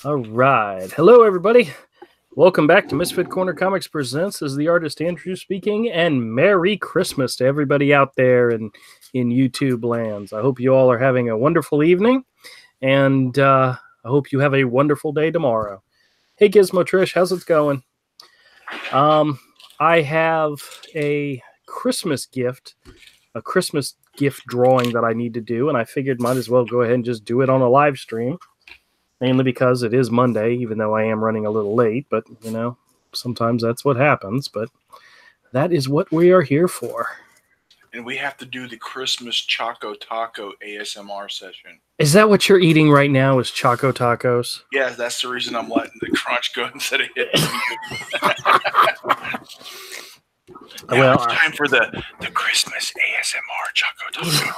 All right. Hello, everybody. Welcome back to Misfit Corner Comics Presents. This is the artist Andrew speaking, and Merry Christmas to everybody out there in YouTube lands. I hope you all are having a wonderful evening, and I hope you have a wonderful day tomorrow. Hey, Gizmo Trish, how's it going? I have a Christmas gift drawing that I need to do, and I figured might as well go ahead and just do it on a live stream. Mainly because it is Monday, even though I am running a little late. But, you know, sometimes that's what happens. But that is what we are here for. And we have to do the Christmas Choco Taco ASMR session. Is that what you're eating right now, is Choco Tacos? Yeah, that's the reason I'm letting the crunch go instead of hitting Well, it's time for the Christmas ASMR Choco Taco.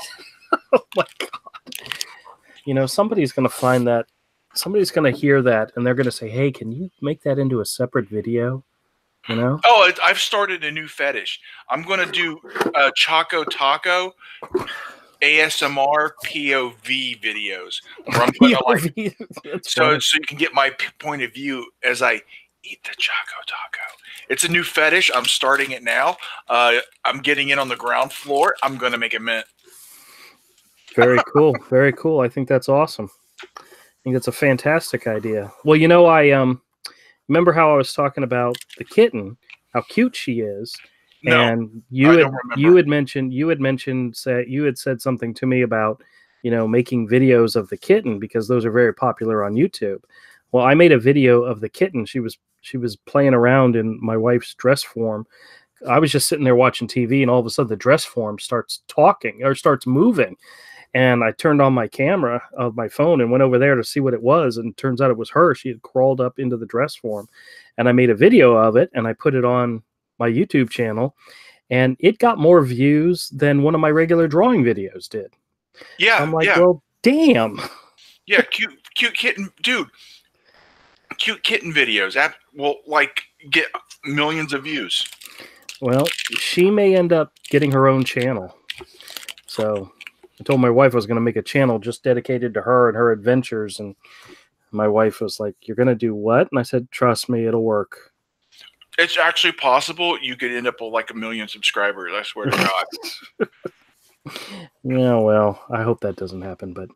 Oh, my God. You know, somebody's going to find that. Somebody's going to hear that, and they're going to say, hey, can you make that into a separate video? You know? Oh, I've started a new fetish. I'm going to do Choco Taco ASMR POV videos. Where I'm going to so you can get my point of view as I eat the Choco Taco. It's a new fetish. I'm starting it now. I'm getting in on the ground floor. I'm going to make a mint. Very cool. Very cool. I think that's awesome. I think that's a fantastic idea. Well, you know, I remember how I was talking about the kitten, how cute she is, no, and you had said something to me about, you know, making videos of the kitten because those are very popular on YouTube. Well, I made a video of the kitten. She was playing around in my wife's dress form. I was just sitting there watching TV, and all of a sudden the dress form starts talking or starts moving. And I turned on my camera of my phone and went over there to see what it was. And it turns out it was her. She had crawled up into the dress form. And I made a video of it, and I put it on my YouTube channel. And it got more views than one of my regular drawing videos did. Yeah. I'm like, well, damn. Yeah, cute kitten. Dude, cute kitten videos will, like, get millions of views. Well, she may end up getting her own channel. So I told my wife I was going to make a channel just dedicated to her and her adventures. And my wife was like, you're going to do what? And I said, trust me, it'll work. It's actually possible you could end up with like 1 million subscribers. I swear to God. Yeah, well, I hope that doesn't happen. But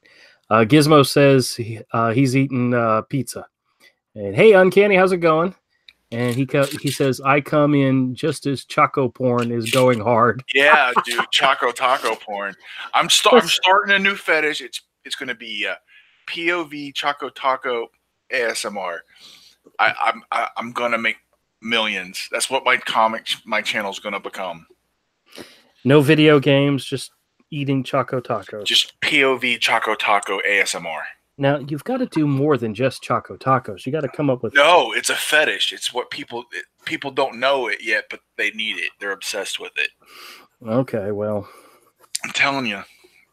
Gizmo says he's eating pizza. And hey, Uncanny, how's it going? And he says, I come in just as Choco porn is going hard. Yeah, dude, Choco Taco porn. I'm starting a new fetish. It's going to be POV Choco Taco ASMR. I'm going to make millions. That's what my channel is going to become. No video games, just eating Choco Tacos. Just POV Choco Taco ASMR. Now, you've got to do more than just Choco Tacos. You got to come up with... No, it's a fetish. It's what people don't know it yet, but they need it. They're obsessed with it. Okay, well... I'm telling you,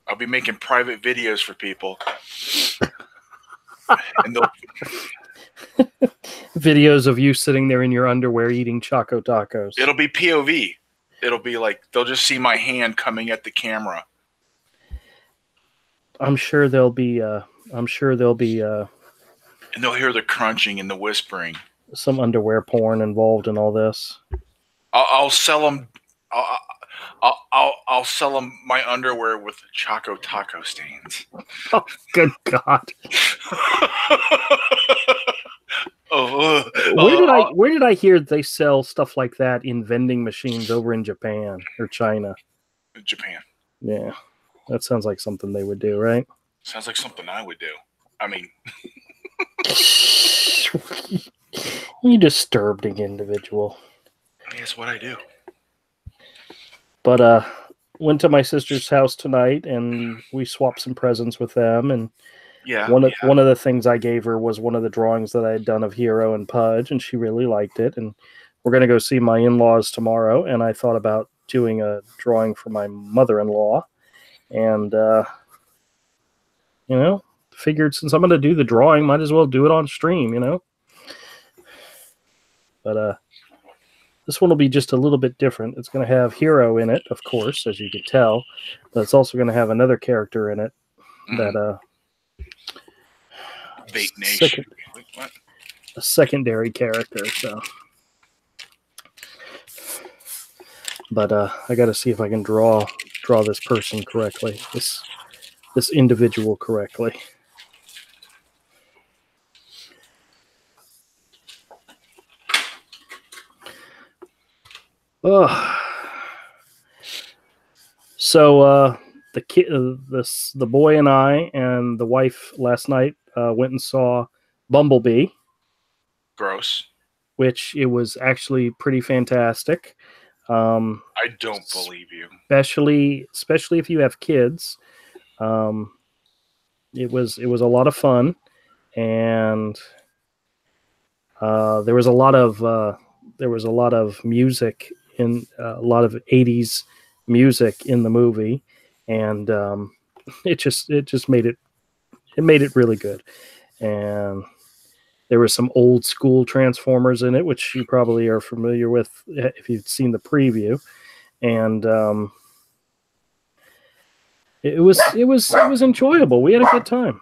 I'll be making private videos for people. And videos of you sitting there in your underwear eating Choco Tacos. It'll be POV. It'll be like, they'll just see my hand coming at the camera. I'm sure there'll be... and they'll hear the crunching and the whispering. Some underwear porn involved in all this. I'll sell them. I'll sell them my underwear with Choco Taco stains. Oh, good God! Where did I hear they sell stuff like that in vending machines over in Japan or China? Japan. Yeah, that sounds like something they would do, right? Sounds like something I would do. I mean, you disturbing individual. That's what I do. But went to my sister's house tonight, and we swapped some presents with them. And one of the things I gave her was one of the drawings that I had done of Hero and Pudge, and she really liked it. And we're going to go see my in-laws tomorrow, and I thought about doing a drawing for my mother-in-law, and you know, figured since I'm going to do the drawing, might as well do it on stream, you know. But this one will be just a little bit different. It's going to have Hero in it, of course, as you could tell, but it's also going to have another character in it that Vape Nation. What? A secondary character. So, but I got to see if I can draw this person correctly. This individual correctly. Oh. So the kid, the boy and I and the wife last night went and saw Bumblebee. Gross. Which it was actually pretty fantastic. I don't believe you. Especially if you have kids. It was a lot of fun, and there was a lot of music in a lot of 80s music in the movie, and it just made it really good. And there were some old school Transformers in it, which you probably are familiar with if you've seen the preview. And it was enjoyable. We had a good time.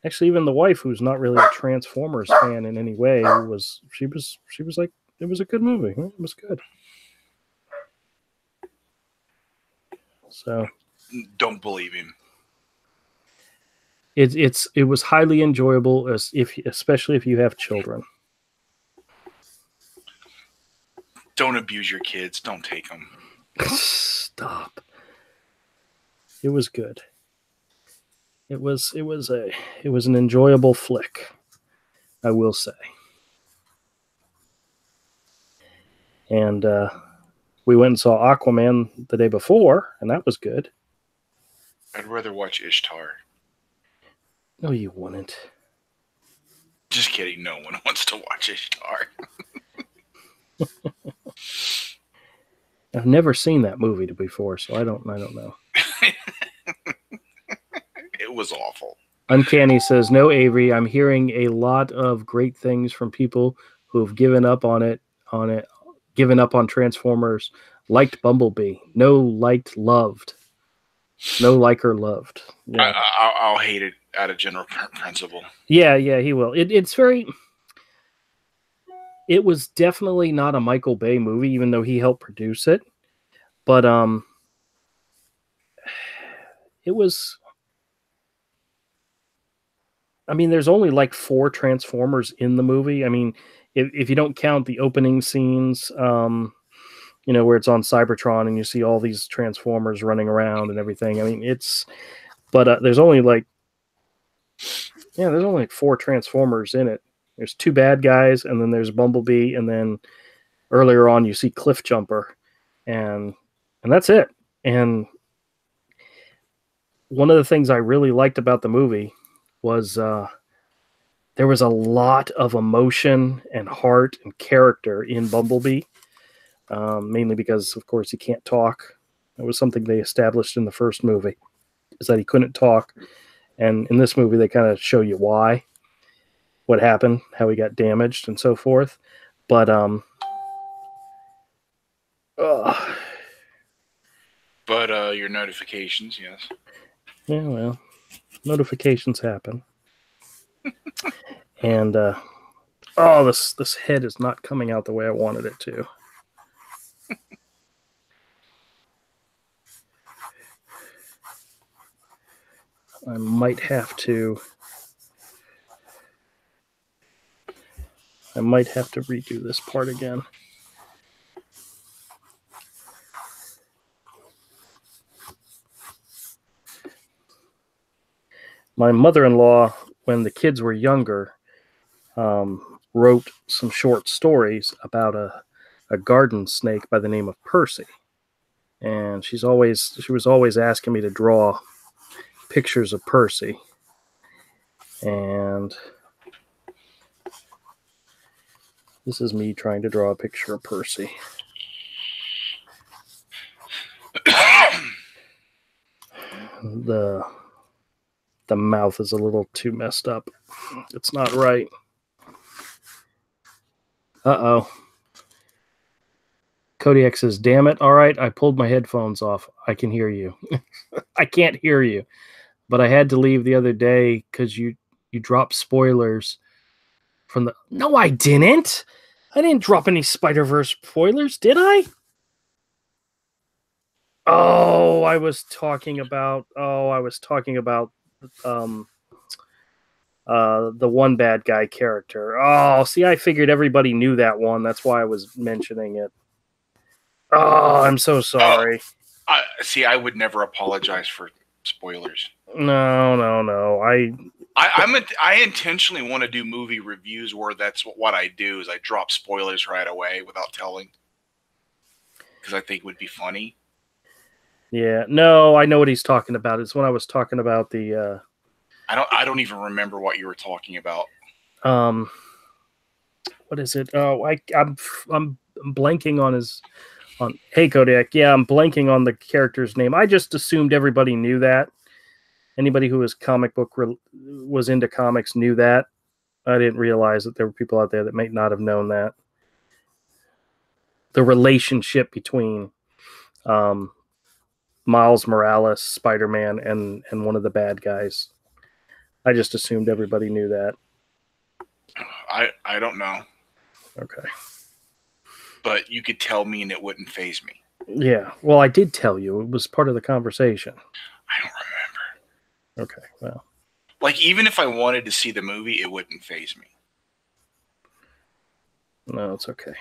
Actually, even the wife, who's not really a Transformers fan in any way, she was like, it was a good movie. It was good. So, don't believe him. It was highly enjoyable, especially if you have children. Don't abuse your kids. Don't take them. Stop. It was good. It was an enjoyable flick, I will say. And we went and saw Aquaman the day before, and that was good. I'd rather watch Ishtar. No, you wouldn't. Just kidding. No one wants to watch Ishtar. I've never seen that movie before, so I don't know. It was awful. Uncanny says, no, Avery, I'm hearing a lot of great things from people who have given up on Transformers, liked Bumblebee. No, liked, loved. No, like or loved. Yeah. I'll hate it out of general principle. Yeah, he will. It was definitely not a Michael Bay movie, even though he helped produce it. But it was. I mean, there's only like 4 Transformers in the movie. I mean, if you don't count the opening scenes, where it's on Cybertron and you see all these Transformers running around and everything. I mean, there's only like 4 Transformers in it. There's 2 bad guys, and then there's Bumblebee, and then earlier on you see Cliffjumper, and that's it. And one of the things I really liked about the movie was there was a lot of emotion and heart and character in Bumblebee, mainly because, of course, he can't talk. It was something they established in the first movie, is that he couldn't talk. And in this movie, they kind of show you why, what happened, how he got damaged, and so forth. But your notifications, yes. Yeah, well, notifications happen. And this head is not coming out the way I wanted it to. I might have to redo this part again. My mother-in-law, when the kids were younger, wrote some short stories about a garden snake by the name of Percy. And she was always asking me to draw pictures of Percy. And this is me trying to draw a picture of Percy. The mouth is a little too messed up. It's not right. Uh-oh. Kodiak says, damn it. All right, I pulled my headphones off. I can hear you. I can't hear you. But I had to leave the other day because you you dropped spoilers from the. No, I didn't. I didn't drop any Spider-Verse spoilers, did I? Oh, I was talking about. The one bad guy character. Oh, see, I figured everybody knew that one. That's why I was mentioning it. Oh, I'm so sorry. I would never apologize for spoilers. No. I intentionally want to do movie reviews where that's what I do is I drop spoilers right away without telling, because I think it would be funny. Yeah, no, I know what he's talking about. It's when I was talking about the. I don't even remember what you were talking about. What is it? Oh, I'm blanking on his. Hey Kodiak, yeah, I'm blanking on the character's name. I just assumed everybody knew that. Anybody who was was into comics knew that. I didn't realize that there were people out there that might not have known that. The relationship between Miles Morales, Spider-Man, and one of the bad guys. I just assumed everybody knew that. I don't know. Okay. But you could tell me and it wouldn't faze me. Yeah. Well, I did tell you. It was part of the conversation. I don't remember. Okay. Well. Like, even if I wanted to see the movie, it wouldn't faze me. No, it's okay.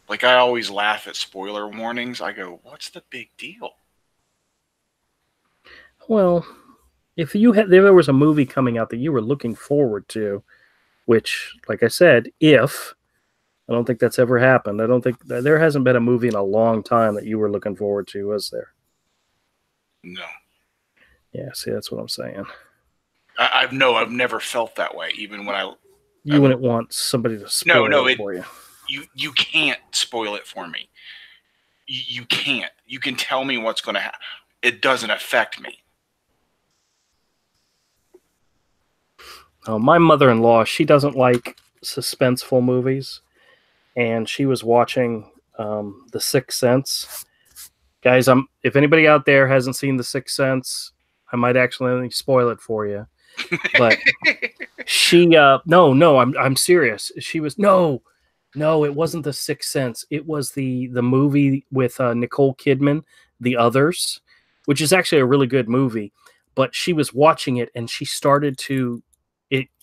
Like, I always laugh at spoiler warnings. I go, what's the big deal? Well, if there was a movie coming out that you were looking forward to, which, like I said, I don't think that's ever happened. I don't think there hasn't been a movie in a long time that you were looking forward to, was there? No. Yeah, see, that's what I'm saying. I've never felt that way, even when you wouldn't want somebody to spoil it for you. You can't spoil it for me. You can't. You can tell me what's going to happen. It doesn't affect me. My mother-in-law, she doesn't like suspenseful movies, and she was watching The Sixth Sense. Guys, if anybody out there hasn't seen The Sixth Sense, I might actually spoil it for you. But she, no, I'm serious. She was no, it wasn't The Sixth Sense. It was the movie with Nicole Kidman, The Others, which is actually a really good movie. But she was watching it and she started to.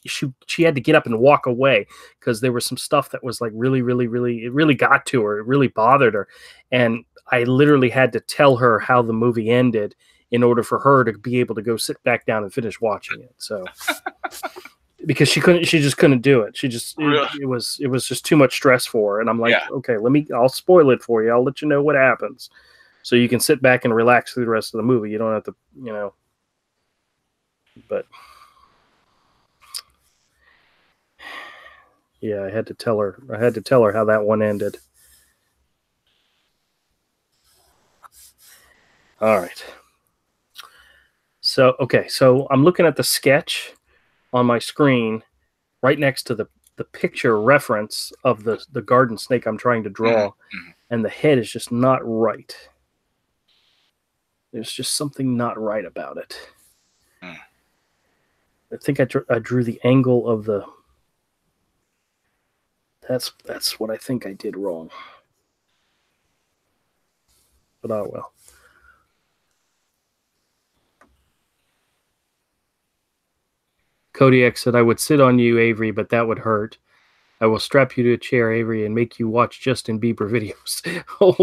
She had to get up and walk away because there was some stuff that was like really it really got to her. It really bothered her. And I literally had to tell her how the movie ended in order for her to be able to go sit back down and finish watching it. So because she just couldn't do it. It was just too much stress for her. And I'm like, okay, I'll spoil it for you. I'll let you know what happens. So you can sit back and relax through the rest of the movie. You don't have to, but yeah, I had to tell her how that one ended. All right. So I'm looking at the sketch on my screen right next to the picture reference of the garden snake I'm trying to draw, and the head is just not right. There's just something not right about it. I think I drew the angle of the. That's what I think I did wrong. But oh well. Kodiak said, I would sit on you, Avery, but that would hurt. I will strap you to a chair, Avery, and make you watch Justin Bieber videos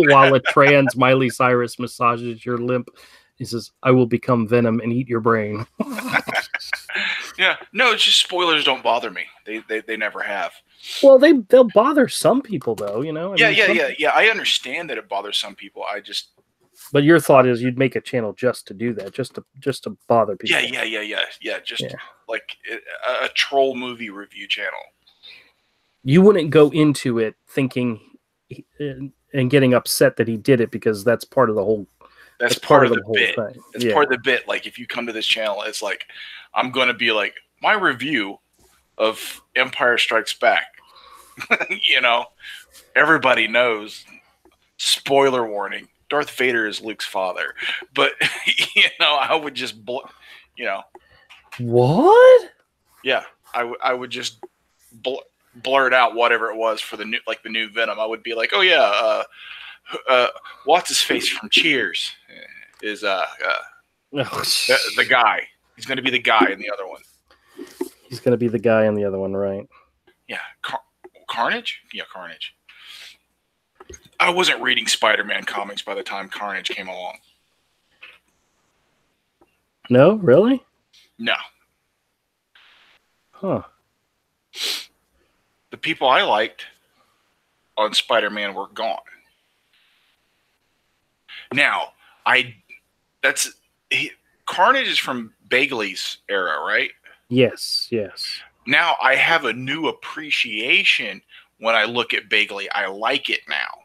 while a trans Miley Cyrus massages your limp. He says, I will become Venom and eat your brain. Yeah, no, it's just spoilers don't bother me. They never have. Well, they'll bother some people, though, Yeah. I understand that it bothers some people. But your thought is you'd make a channel just to do that, just to bother people. Yeah. Like a troll movie review channel. You wouldn't go into it thinking and getting upset that he did it because that's part of the whole. That's part of the whole bit. Thing. It's part of the bit. Like if you come to this channel, it's like I'm going to be like my review of Empire Strikes Back. Everybody knows. Spoiler warning. Darth Vader is Luke's father, but I would just You know. What? Yeah, I would just blurt out whatever it was for the new Venom. I would be like, oh yeah, what's his face from Cheers is the guy. He's going to be the guy in the other one. He's going to be the guy in the other one, right? Yeah, Carnage. Yeah, Carnage. I wasn't reading Spider-Man comics by the time Carnage came along. No, really? No. Huh. The people I liked on Spider-Man were gone. Now, Carnage is from Bagley's era, right? Yes. Now I have a new appreciation when I look at Bagley. I like it now.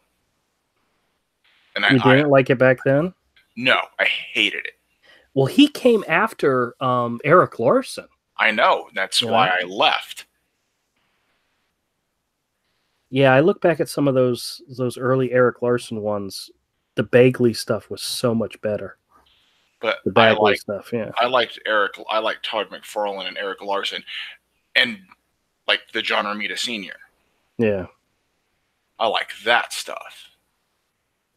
And you didn't like it back then? No, I hated it. Well, he came after Eric Larson. I know. That's why I left. Yeah, I look back at some of those early Eric Larson ones. The Bagley stuff was so much better. But the Bagley stuff, yeah. I liked Todd McFarlane and Eric Larson, and like the John Romita Sr. Yeah. I like that stuff.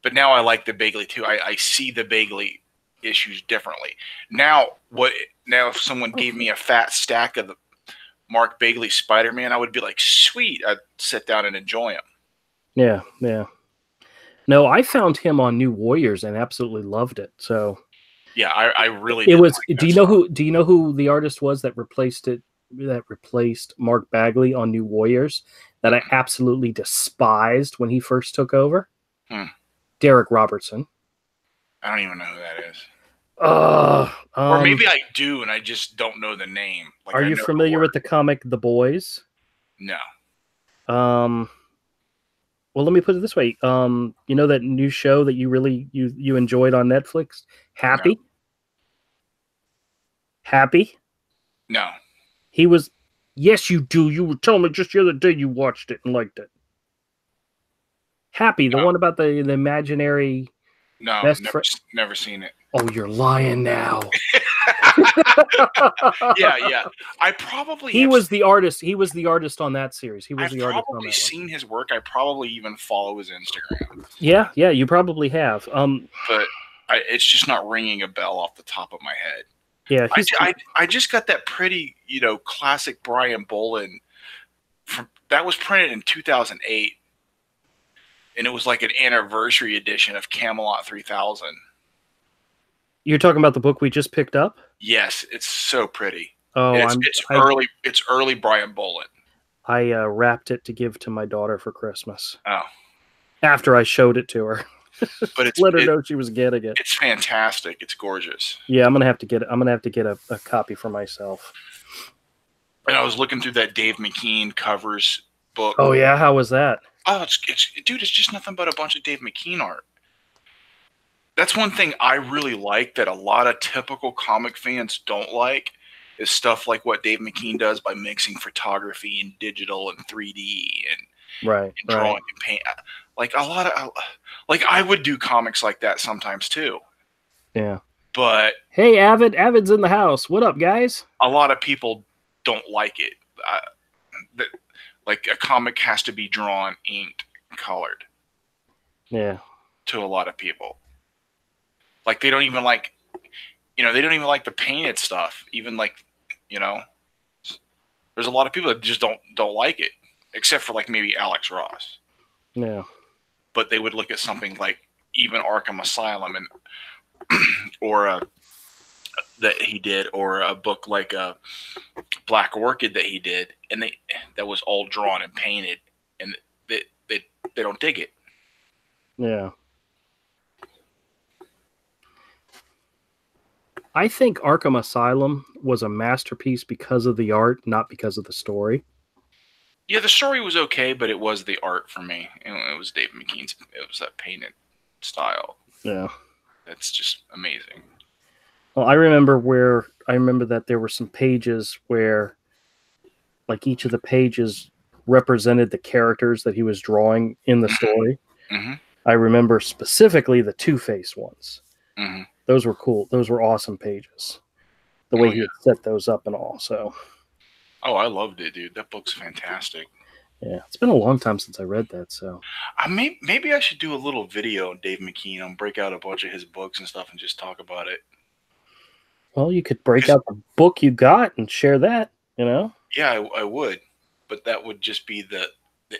But now I like the Bagley too. I see the Bagley issues differently. Now if someone gave me a fat stack of the Mark Bagley Spider-Man, I would be like, sweet. I'd sit down and enjoy him. Yeah. No, I found him on New Warriors and absolutely loved it. So yeah, I really it was like do you know who the artist was that replaced Mark Bagley on New Warriors that I absolutely despised when he first took over? Derek Robertson. I don't even know who that is. Or maybe I do, and I just don't know the name. Like, are you familiar with the comic The Boys? No. Well, let me put it this way. You know that new show that you really you enjoyed on Netflix? Happy? No. Happy? No. He was... Yes, you do. You were telling me just the other day you watched it and liked it. Happy, the one about the imaginary... No, never seen it. Oh, you're lying now. Yeah. I probably He was the artist on that series. He was the artist on that one. I've probably seen his work. I probably even follow his Instagram. Yeah, you probably have. But it's just not ringing a bell off the top of my head. Yeah, I just got that pretty, classic Brian Bolland that was printed in 2008. And it was like an anniversary edition of Camelot 3000. You're talking about the book we just picked up? Yes, it's so pretty. Oh, it's early Brian Bolland. I wrapped it to give to my daughter for Christmas. Oh. After I showed it to her. But let her know she was getting it. It's fantastic. It's gorgeous. Yeah, I'm gonna have to get a copy for myself. And I was looking through that Dave McKean covers book. Oh yeah, how was that? Oh, it's just nothing but a bunch of Dave McKean art. That's one thing I really like that a lot of typical comic fans don't like is stuff like what Dave McKean does by mixing photography and digital and 3D and drawing and paint. Like I would do comics like that sometimes too. Yeah. But hey, Avid's in the house. What up, guys? A lot of people don't like it. Like a comic has to be drawn, inked, colored. Yeah. To a lot of people. Like they don't even like, the painted stuff. Even like, there's a lot of people that just don't like it, except for like maybe Alex Ross. Yeah. But they would look at something like even Arkham Asylum that he did, or a book like Black Orchid that he did, and that was all drawn and painted, and they don't dig it. Yeah. I think Arkham Asylum was a masterpiece because of the art, not because of the story. Yeah, the story was okay, but it was the art for me. It was Dave McKean's. It was that painted style. Yeah. That's just amazing. Well, I remember that there were some pages where, like, each of the pages represented the characters that he was drawing in the story. Mm-hmm. I remember specifically the Two-Face ones. Mm-hmm. Those were cool. Those were awesome pages. the way Oh, he yeah. had set those up and all. So, Oh, I loved it, dude. That book's fantastic. yeah, it's been a long time since I read that. So, Maybe I should do a little video on Dave McKean and break out a bunch of his books and stuff and just talk about it. well, you could break out the book you got and share that, you know? Yeah, I would, but that would just be the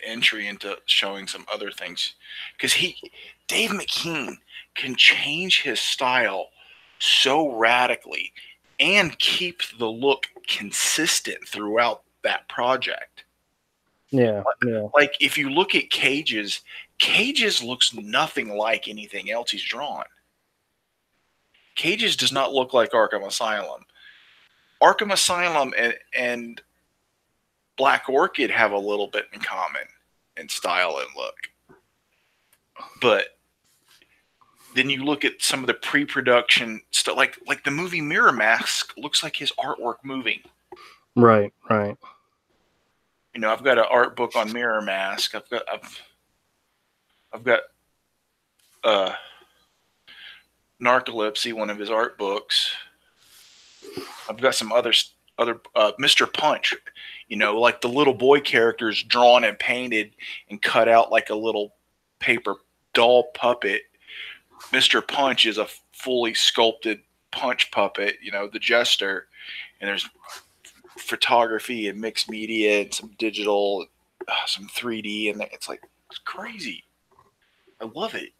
entry into showing some other things, because Dave McKean can change his style so radically and keep the look consistent throughout that project. Yeah, yeah. Like if you look at Cage's looks nothing like anything else he's drawn. Cage's does not look like Arkham Asylum. Arkham Asylum and Black Orchid have a little bit in common in style and look. But then you look at some of the pre-production stuff, like the movie Mirror Mask looks like his artwork moving. Right, right. You know, I've got an art book on Mirror Mask. I've got Narcolepsy, one of his art books. I've got some other Mr. Punch, you know, like the little boy characters drawn and painted and cut out like a little paper doll puppet. Mr. Punch is a fully sculpted Punch puppet, you know, the Jester, and there's photography and mixed media and some digital, some 3D, and it's like, it's crazy. I love it.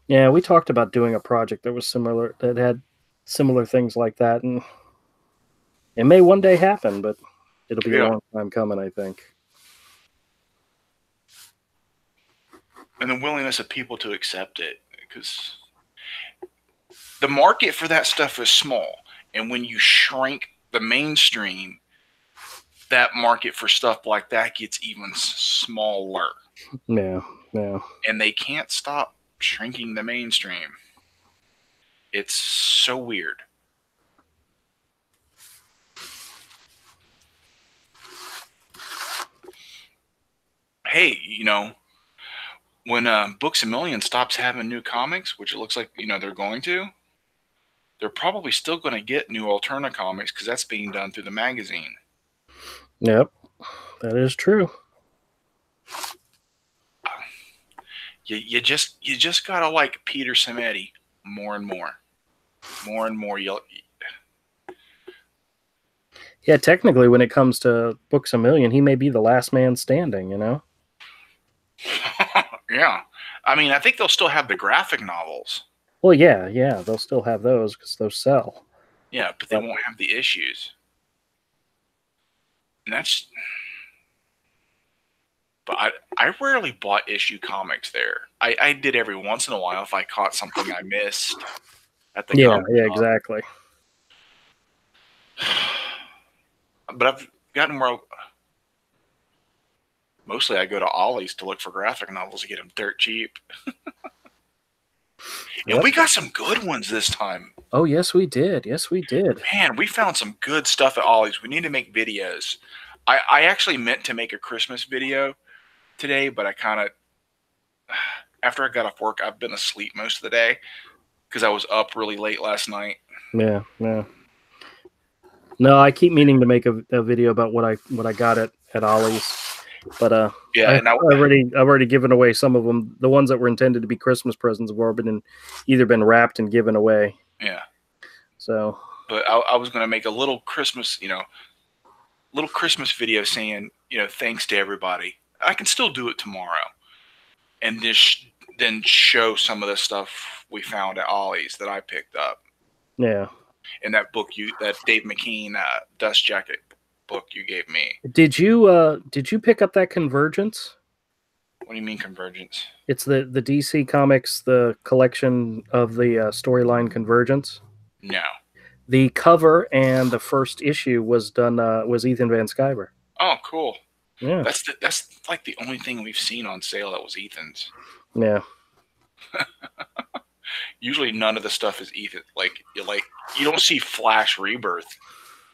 Yeah, we talked about doing a project that was similar, that had similar things like that, and it may one day happen, but it'll be a long time coming, I think. And the willingness of people to accept it, because the market for that stuff is small, and when you shrink the mainstream, that market for stuff like that gets even smaller. Yeah, yeah. And they can't stop shrinking the mainstream. It's so weird. Hey, you know, when Books A Million stops having new comics, which it looks like, you know, they're going to, they're probably still going to get new Alterna comics because that's being done through the magazine. Yep, that is true. You just gotta like Peter Samedi more and more. Yeah, technically, when it comes to Books A Million, he may be the last man standing, you know? Yeah. I mean, I think they'll still have the graphic novels. Well, yeah, they'll still have those because those sell. Yeah, but they won't have the issues. And that's... But I rarely bought issue comics there. I did every once in a while if I caught something I missed at the comic shop. Exactly. But I've gotten where mostly I go to Ollie's to look for graphic novels to get them dirt cheap. And we got some good ones this time. Oh, yes, we did. Yes, we did. Man, we found some good stuff at Ollie's. We need to make videos. I actually meant to make a Christmas video today, but I kind of, after I got off work, I've been asleep most of the day because I was up really late last night. Yeah. No, I keep meaning to make a video about what I got at Ollie's, but I've already given away some of them. The ones that were intended to be Christmas presents have already either been wrapped and given away. Yeah. So. But I was going to make a little Christmas, little Christmas video saying, thanks to everybody. I can still do it tomorrow, and then show some of the stuff we found at Ollie's that I picked up. Yeah. In that book that Dave McKean Dust Jacket book you gave me. Did you pick up that Convergence? What do you mean Convergence? It's the DC Comics, the collection of the storyline Convergence. No. The cover and the first issue was done was Ethan Van Sciver. Oh, cool. Yeah. That's like the only thing we've seen on sale that was Ethan's. Yeah. Usually none of the stuff is Ethan. You don't see Flash Rebirth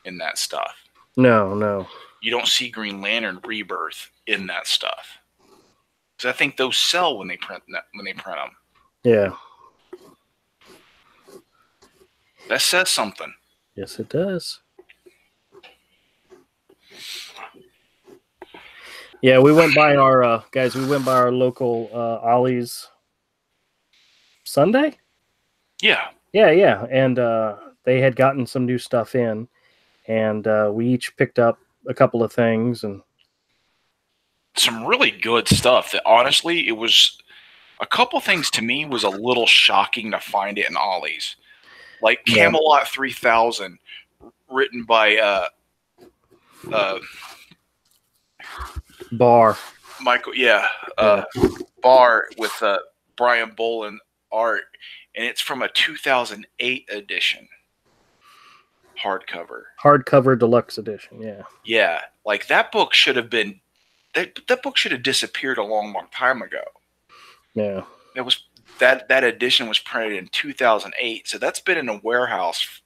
in that stuff. No. You don't see Green Lantern Rebirth in that stuff. Because I think those sell when they print them. Yeah. That says something. Yes, it does. Yeah, we went by our guys. We went by our local Ollie's Sunday. Yeah. Yeah, and they had gotten some new stuff in, and we each picked up a couple of things, and some really good stuff. That honestly, it was a couple things to me was a little shocking to find it in Ollie's, like yeah. Camelot 3000, written by Bar. Michael, Barr with Brian Boland art, and it's from a 2008 edition hardcover deluxe edition. Yeah, like that book should have been that book should have disappeared a long time ago. Yeah, that edition was printed in 2008, so that's been in a warehouse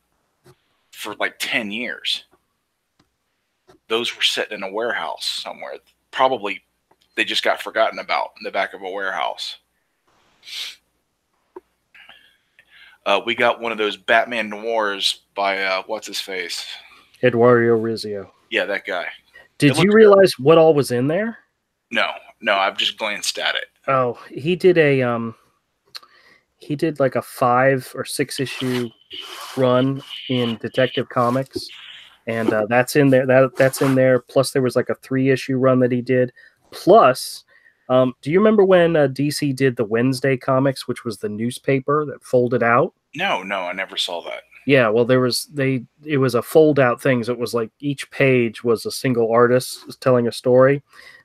for like 10 years. Those were sitting in a warehouse somewhere. Probably they just got forgotten about in the back of a warehouse. We got one of those Batman Noirs by what's his face? Eduardo Rizzo. Yeah, that guy. Did you realize what all was in there? No, I've just glanced at it. Oh, he did like a 5 or 6 issue run in Detective Comics, and that's in there. That's in there. Plus, there was like a 3 issue run that he did. Plus, do you remember when DC did the Wednesday comics, which was the newspaper that folded out? No, I never saw that. Yeah, well, it was a fold out thing. So it was like each page was a single artist telling a story.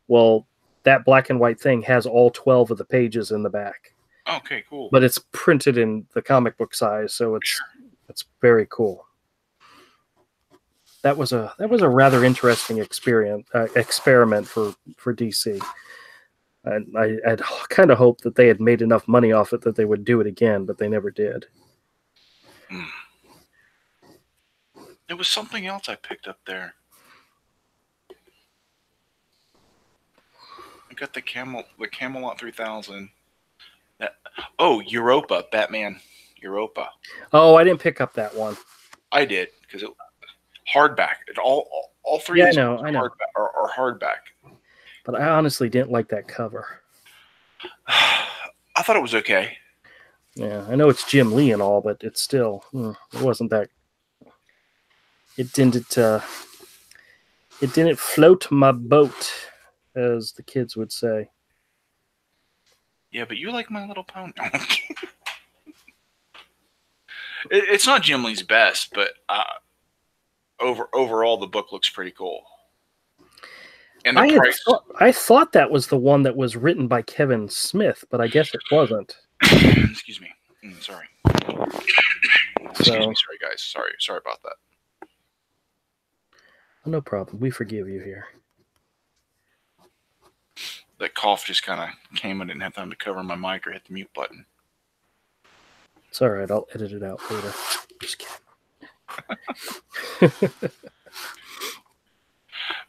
Well, that black and white thing has all 12 of the pages in the back. Okay, cool. But it's printed in the comic book size, so it's very cool. That was a rather interesting experiment for DC. And I'd kind of hoped that they had made enough money off it that they would do it again, but they never did. There was something else I picked up there. I got the Camelot 3000. Europa, Batman Europa. Oh, I didn't pick up that one. I did because it hardback. All three. Yeah, I know. Are hardback. But I honestly didn't like that cover. I thought it was okay. Yeah, I know it's Jim Lee and all, but it's still it wasn't that. It didn't float my boat, as the kids would say. Yeah, but you like My Little Pony. It's not Jim Lee's best, but overall the book looks pretty cool. And the price. I thought that was the one that was written by Kevin Smith, but I guess it wasn't. Excuse me. Sorry. Excuse me. Sorry, guys. Sorry about that. No problem. We forgive you here. That cough just kind of came. I didn't have time to cover my mic or hit the mute button. It's all right. I'll edit it out later. Just kidding.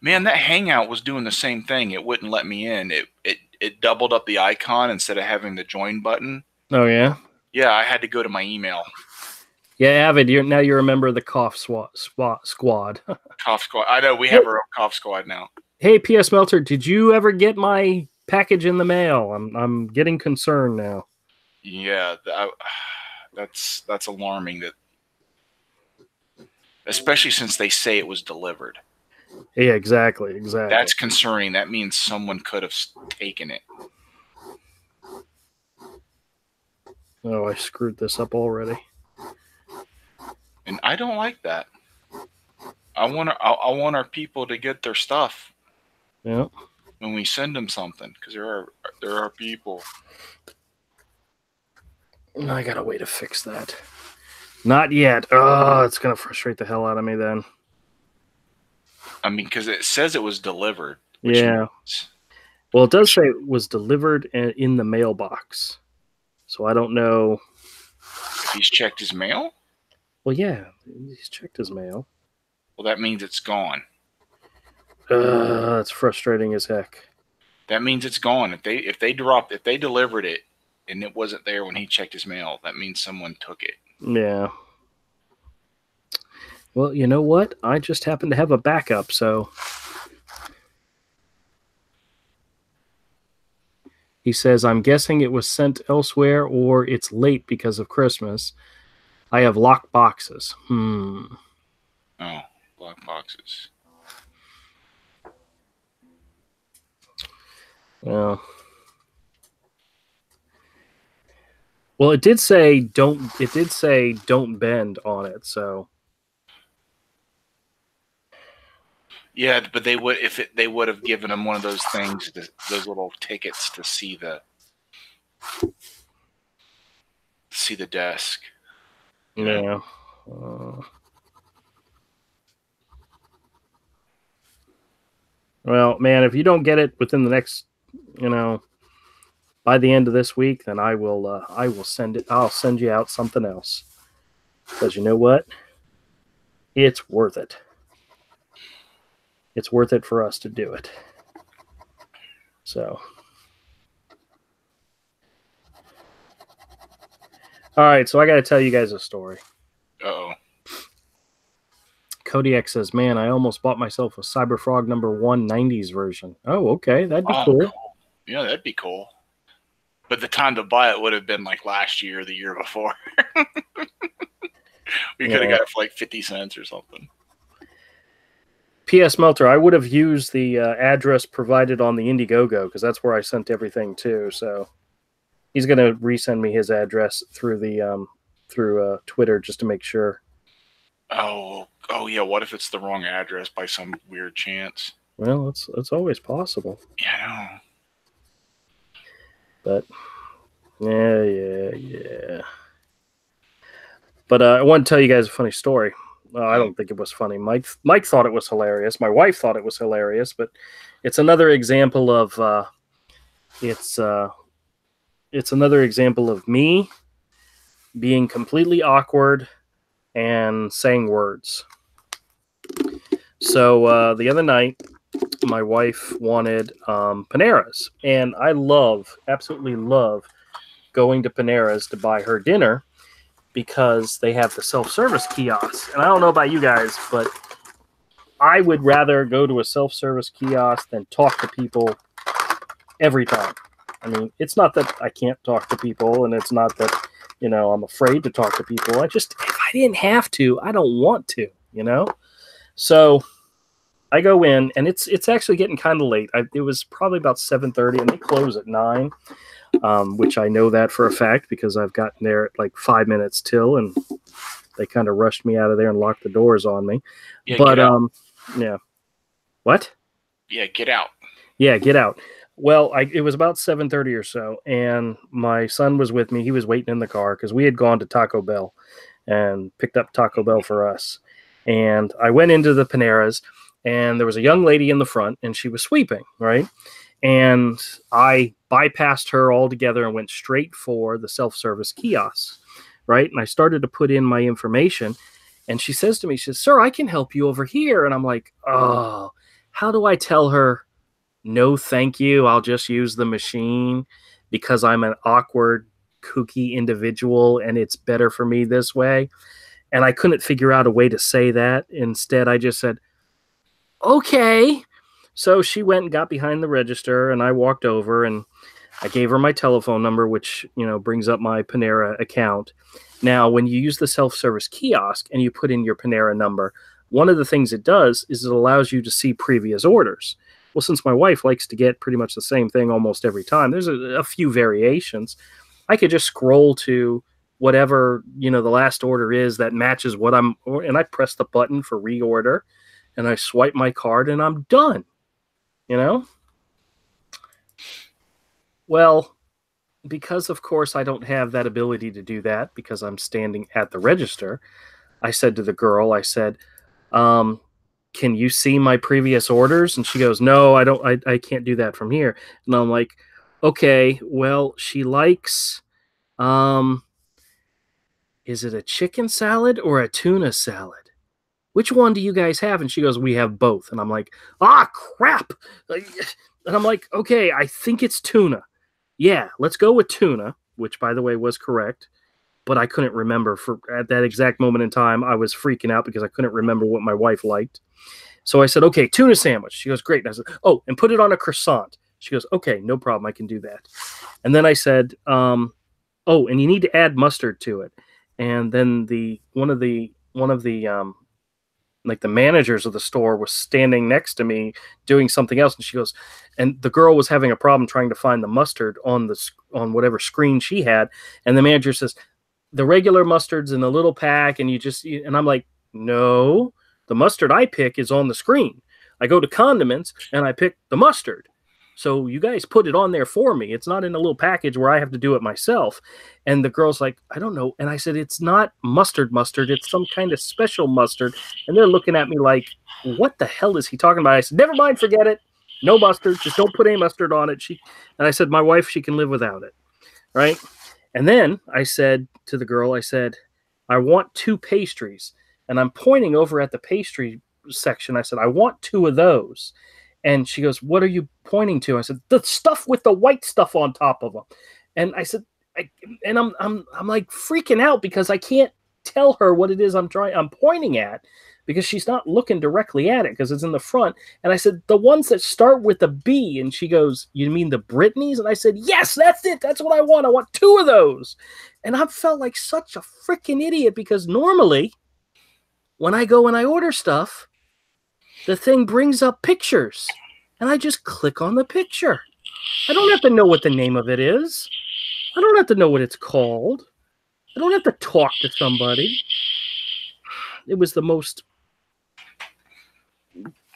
Man, that Hangout was doing the same thing. It wouldn't let me in. It doubled up the icon instead of having the join button. Oh, yeah? Yeah, I had to go to my email. Yeah, Avid, you're a member of the Cough Squad. Cough Squad. I know, we have our own Cough Squad now. Hey, P.S. Melter, did you ever get my package in the mail? I'm getting concerned now. Yeah, that's alarming. That, especially since they say it was delivered. Yeah, exactly. That's concerning. That means someone could have taken it. Oh, I screwed this up already. And I don't like that. I want our people to get their stuff. Yeah. When we send them something, because there are people. I got a way to fix that. Not yet. Oh, it's gonna frustrate the hell out of me then. I mean, because it says it was delivered. Yeah. Well, it does say it was delivered in the mailbox. So I don't know. If he's checked his mail? Well, yeah, he's checked his mail. Well, that means it's gone. It's frustrating as heck. That means it's gone. If they delivered it, and it wasn't there when he checked his mail, that means someone took it. Yeah. Well, you know what? I just happen to have a backup, so. He says, I'm guessing it was sent elsewhere or it's late because of Christmas. I have locked boxes. Oh, locked boxes. Well, it did say don't bend on it, so. Yeah, but they would they would have given him one of those things, those little tickets to see the desk. Yeah. Well, man, if you don't get it within the next, by the end of this week, then I will send it. I'll send you out something else. Because you know what? It's worth it. It's worth it for us to do it. So. All right, so I got to tell you guys a story. Uh-oh. Kodiak says, man, I almost bought myself a Cyberfrog #1 90s version. Oh, okay. That'd be cool. Yeah, that'd be cool. But the time to buy it would have been like last year or the year before. We could have got it for like 50 cents or something. P.S. Melter, I would have used the address provided on the IndieGoGo because that's where I sent everything to. So he's going to resend me his address through the through Twitter just to make sure. Oh yeah. What if it's the wrong address by some weird chance? Well, it's always possible. Yeah, I know. But yeah. But I want to tell you guys a funny story. I don't think it was funny. Mike thought it was hilarious. My wife thought it was hilarious. But it's another example of it's another example of me being completely awkward and saying words. So the other night, my wife wanted Panera's, and I absolutely love going to Panera's to buy her dinner because they have the self-service kiosks. And I don't know about you guys, but I would rather go to a self-service kiosk than talk to people every time. I mean, it's not that I can't talk to people, and it's not that, I'm afraid to talk to people. If I didn't have to, I don't want to, So I go in, and it's actually getting kind of late. It was probably about 7:30, and they close at 9, which I know that for a fact because I've gotten there at like 5 minutes till, and they kind of rushed me out of there and locked the doors on me. Yeah, but yeah. What? Yeah, get out. Yeah, get out. Well, it was about 7:30 or so, and my son was with me. He was waiting in the car because we had gone to Taco Bell and picked up Taco Bell for us. And I went into the Panera's, and there was a young lady in the front, and she was sweeping, right? And I bypassed her altogether and went straight for the self-service kiosks, right? And I started to put in my information, and she says to me, she says, "Sir, I can help you over here." And I'm like, oh, how do I tell her, no, thank you, I'll just use the machine because I'm an awkward, kooky individual, and it's better for me this way? And I couldn't figure out a way to say that. Instead, I just said, okay. So she went and got behind the register, and I walked over, and I gave her my telephone number, which, brings up my Panera account. Now, when you use the self-service kiosk and you put in your Panera number, one of the things it does is it allows you to see previous orders. Well, since my wife likes to get pretty much the same thing almost every time, there's a few variations. I could just scroll to whatever, the last order is that matches what and I press the button for reorder, and I swipe my card, and I'm done, Well, because, of course, I don't have that ability to do that because I'm standing at the register, I said to the girl, I said, can you see my previous orders? And she goes, no, I can't do that from here. And I'm like, okay, well, she likes, is it a chicken salad or a tuna salad? Which one do you guys have? And she goes, we have both. And I'm like, crap. And I'm like, okay, I think it's tuna. Yeah, let's go with tuna. which by the way was correct, but I couldn't remember. At that exact moment in time, I was freaking out because I couldn't remember what my wife liked. So I said, okay, tuna sandwich. She goes, great. And I said, oh, and put it on a croissant. She goes, okay, no problem. I can do that. And then I said, oh, and you need to add mustard to it. And then one of the like the managers of the store was standing next to me doing something else, and she goes, and the girl was having a problem trying to find the mustard on whatever screen she had, and the manager says, the regular mustard's in the little pack, and and I'm like, no, the mustard I pick is on the screen. I go to condiments and I pick the mustard. So you guys put it on there for me. It's not in a little package where I have to do it myself. And the girl's like, I don't know. And I said, it's not mustard. It's some kind of special mustard. And they're looking at me like, what the hell is he talking about? I said, never mind, forget it. No mustard. Just don't put any mustard on it. And I said, my wife, she can live without it. Right. And then I said to the girl, I said, I want 2 pastries. And I'm pointing over at the pastry section. I said, I want 2 of those. And she goes, what are you pointing to? I said, the stuff with the white stuff on top of them. And I said, I'm like freaking out because I can't tell her what it is I'm pointing at, because she's not looking directly at it because it's in the front. And I said, the ones that start with a B. And she goes, you mean the Britneys? And I said, yes, that's it. That's what I want. I want 2 of those. And I felt like such a freaking idiot, because normally when I go and I order stuff, the thing brings up pictures, and I just click on the picture. I don't have to know what the name of it is. I don't have to know what it's called. I don't have to talk to somebody. It was the most...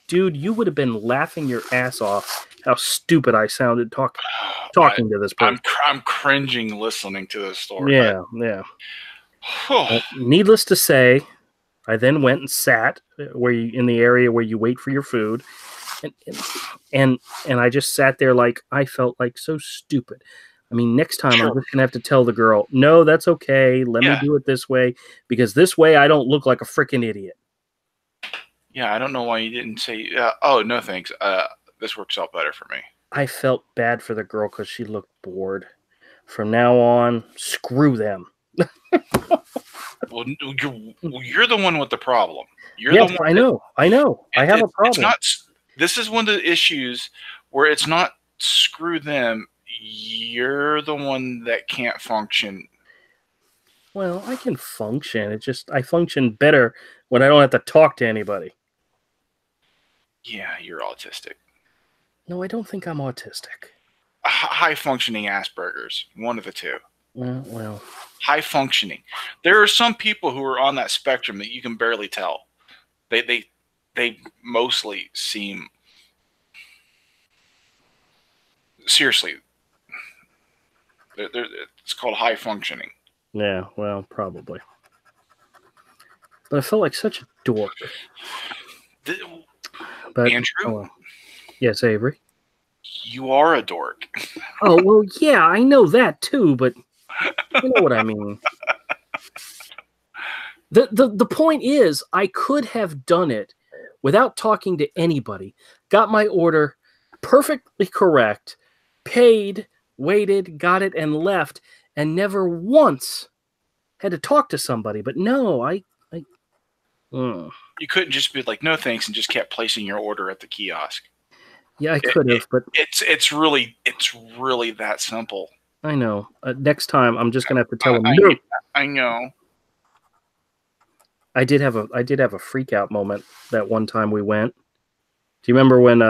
Dude, you would have been laughing your ass off how stupid I sounded talking to this person. I'm cringing listening to this story. Yeah, yeah. Needless to say, I then went and sat in the area where you wait for your food, and I just sat there like I felt like so stupid. I mean, next time I'm just gonna have to tell the girl, no, that's okay. Let me do it this way, because this way I don't look like a freaking idiot. Yeah, I don't know why you didn't say, oh, no thanks. This works out better for me. I felt bad for the girl because she looked bored. From now on, screw them. Well, you're the one with the problem. Yes, I know. I have a problem. This is one of the issues where it's not screw them. You're the one that can't function. Well, I can function. It's just I function better when I don't have to talk to anybody. Yeah, you're autistic. No, I don't think I'm autistic. High functioning Asperger's, one of the two. Well. High functioning. There are some people who are on that spectrum that you can barely tell. They mostly seem, seriously, it's called high functioning. Yeah, well, probably. But I felt like such a dork. But Andrew? Yes, Avery? You are a dork. Oh, well, yeah, I know that too, but you know what I mean. The point is, I could have done it without talking to anybody, got my order perfectly correct, paid, waited, got it, and left, and never once had to talk to somebody. But no, You couldn't just be like, no thanks, and just kept placing your order at the kiosk. Yeah, I could have, but it's really that simple. I know. Next time, I'm just gonna have to tell him. No. I know. I did have a freak out moment that one time we went. Do you remember when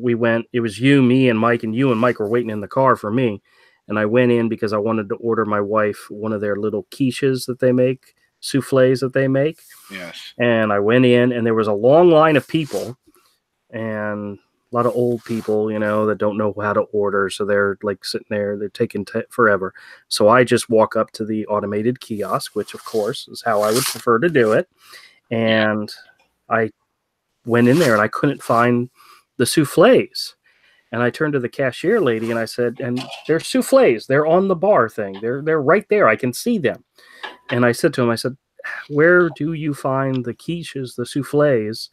we went? It was you, me, and Mike, and you and Mike were waiting in the car for me, and I went in because I wanted to order my wife one of their little quiches that they make, souffles that they make. Yes. And I went in, and there was a long line of people, and a lot of old people, you know, that don't know how to order. So they're like sitting there, they're taking forever. So I just walk up to the automated kiosk, which of course is how I would prefer to do it. And I went in there and I couldn't find the souffles. And I turned to the cashier lady and I said, and they're souffles. They're on the bar thing. They're right there. I can see them. And I said to him, I said, where do you find the quiches, the souffles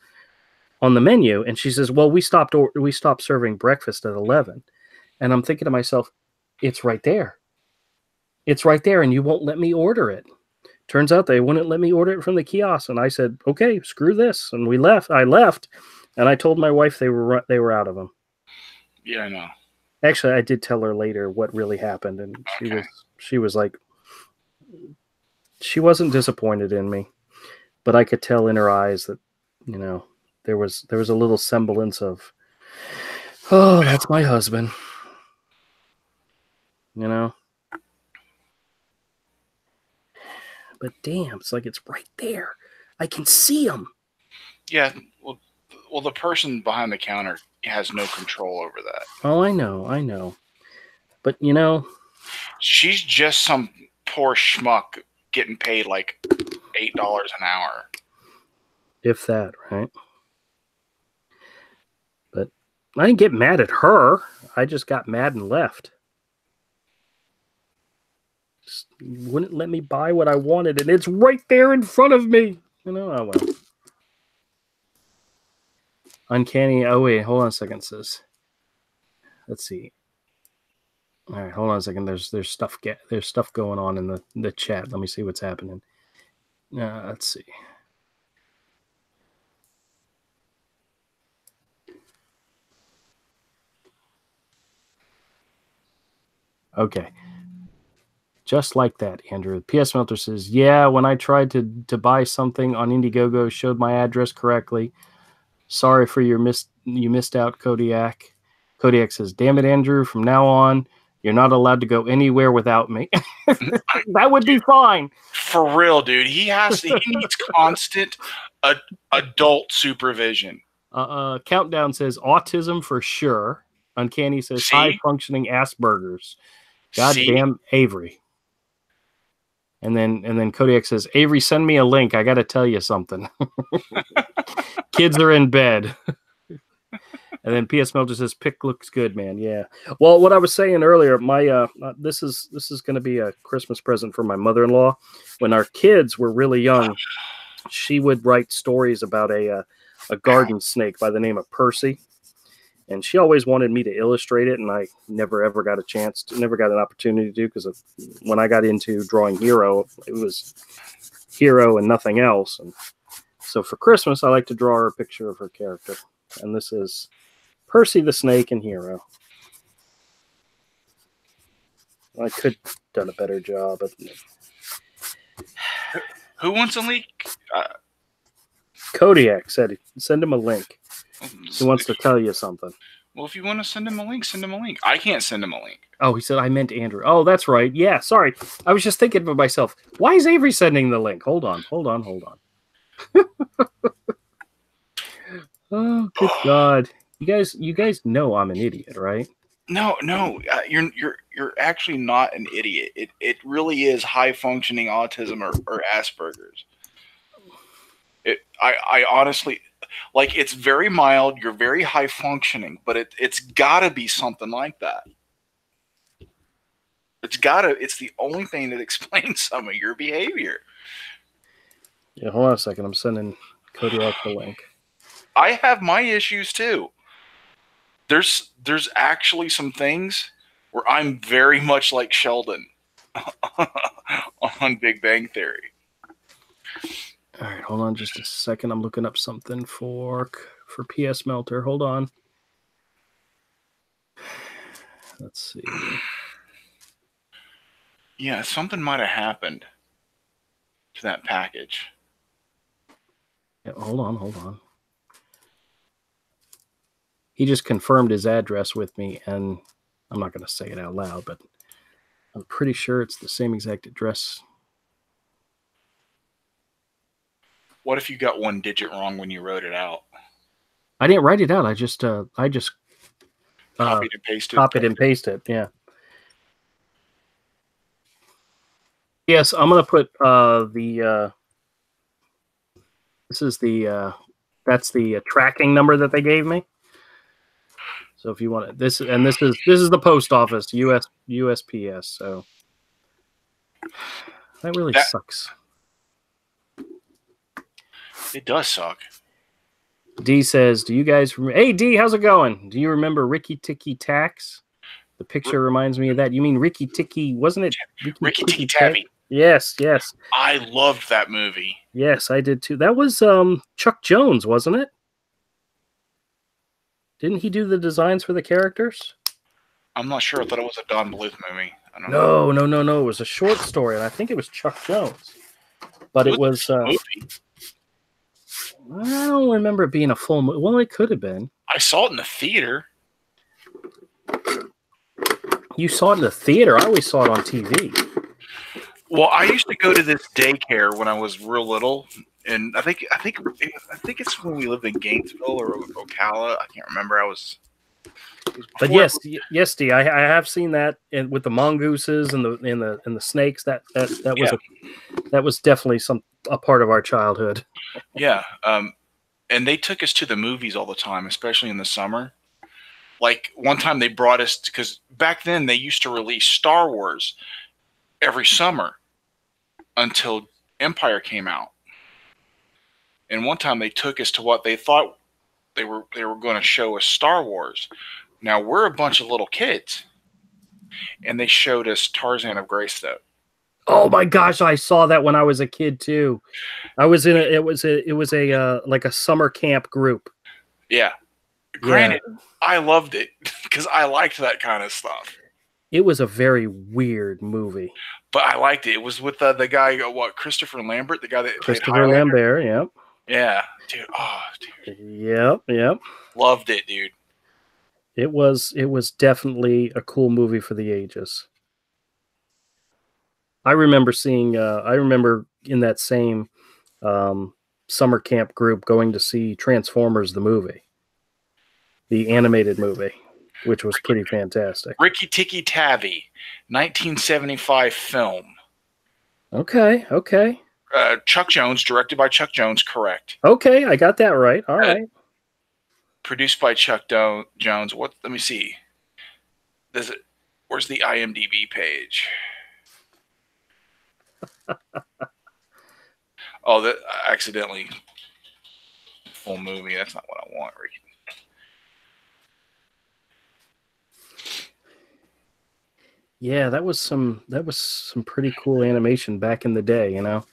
on the menu? And she says, well, we stopped serving breakfast at 11. And I'm thinking to myself, it's right there. It's right there, and you won't let me order it. Turns out they wouldn't let me order it from the kiosk, and I said, okay, screw this. And we left. I left, and I told my wife they were out of them. Yeah, I know. Actually, I did tell her later what really happened, and she was like, she wasn't disappointed in me, but I could tell in her eyes that, you know, there was a little semblance of, oh, that's my husband, you know. But damn, it's like it's right there. I can see him. Yeah, well, the person behind the counter has no control over that. Oh, I know. But, you know, she's just some poor schmuck getting paid like $8 an hour. If that, right? But I didn't get mad at her. I just got mad and left. Just wouldn't let me buy what I wanted, and it's right there in front of me. You know, oh well. Uncanny. Oh wait, hold on a second, sis. Let's see. All right, hold on a second. There's stuff going on in the chat. Let me see what's happening. Let's see. Okay. Just like that, Andrew. PS Melter says, yeah, when I tried to buy something on IndieGoGo, showed my address correctly. Sorry for you missed out, Kodiak. Kodiak says, damn it, Andrew, from now on, you're not allowed to go anywhere without me. That would be fine. For real, dude. He needs constant adult supervision. Countdown says autism for sure. Uncanny says high functioning Asperger's. Goddamn Avery. And then Kodiak says, Avery, send me a link. I got to tell you something. Kids are in bed. And then PS Melter says, pick looks good, man. Yeah. Well, what I was saying earlier, my this is going to be a Christmas present for my mother-in-law. When our kids were really young, she would write stories about a garden snake by the name of Percy. And she always wanted me to illustrate it, and I never ever got an opportunity to do, because when I got into drawing Hero, it was Hero and nothing else. And so for Christmas, I like to draw her a picture of her character. And this is Percy the Snake and Hero. I could have done a better job. But who wants a link? Kodiak said, send him a link. He wants to tell you something. Well, if you want to send him a link, send him a link. I can't send him a link. Oh, he said I meant Andrew. Oh, that's right. Yeah, sorry. I was just thinking of myself. Why is Avery sending the link? Hold on. Oh, good God. You guys know I'm an idiot, right? No, you're actually not an idiot. It really is high functioning autism or Asperger's. I honestly, like, it's very mild. You're very high functioning, but it's gotta be something like that. It's the only thing that explains some of your behavior. Yeah, hold on a second. I'm sending Kodiak the link. I have my issues too. There's actually some things where I'm very much like Sheldon on Big Bang Theory. All right, hold on just a second. I'm looking up something for PS Melter. Hold on. Let's see. Yeah, something might have happened to that package. Yeah, hold on. He just confirmed his address with me, and I'm not going to say it out loud, but I'm pretty sure it's the same exact address. What if you got one digit wrong when you wrote it out? I didn't write it out. I just copied and pasted. Copied and pasted. Yeah. Yes, I'm gonna put this is that's the tracking number that they gave me. So if you want it, this is the post office, USPS. So that really sucks. It does suck. D says, "Do you guys? Hey D, how's it going? Do you remember Ricky Tikki Tax?" The picture reminds me of that. You mean Ricky Tikki? Wasn't it Ricky Tikki Tavi? Yes, yes. I loved that movie. Yes, I did too. That was Chuck Jones, wasn't it? Didn't he do the designs for the characters? I'm not sure. I thought it was a Don Bluth movie. I don't know. No. It was a short story, and I think it was Chuck Jones. But it was. I don't remember it being a full movie. Well, it could have been. I saw it in the theater. You saw it in the theater? I always saw it on TV. Well, I used to go to this daycare when I was real little, and I think it's when we lived in Gainesville or Ocala. I can't remember. But yes, D, I have seen that with the mongooses and the snakes. That was definitely a part of our childhood. Yeah, and they took us to the movies all the time, especially in the summer. Like one time they brought us because back then they used to release Star Wars every summer until Empire came out. And one time they took us to what they thought they were going to show us Star Wars. Now we're a bunch of little kids, and they showed us Tarzan of Greystoke. Oh my gosh, I saw that when I was a kid too. I was in it was a like a summer camp group. Yeah. Granted, I loved it because I liked that kind of stuff. It was a very weird movie, but I liked it. It was with the guy, Christopher Lambert, the guy that Christopher Lambert. Yep. Yeah, dude. Oh, dude. Yep. Loved it, dude. It was definitely a cool movie for the ages. I remember seeing. I remember in that same summer camp group going to see Transformers the movie, the animated movie, which was pretty fantastic. Ricky Tikki Tavi, 1975 film. Okay. Chuck Jones, directed by Chuck Jones, correct. Okay, I got that right. All right. Produced by Chuck Jones. Let me see. Where's the IMDb page? Oh, that accidentally full movie. That's not what I want, Ricky. Yeah, that was some pretty cool animation back in the day, you know.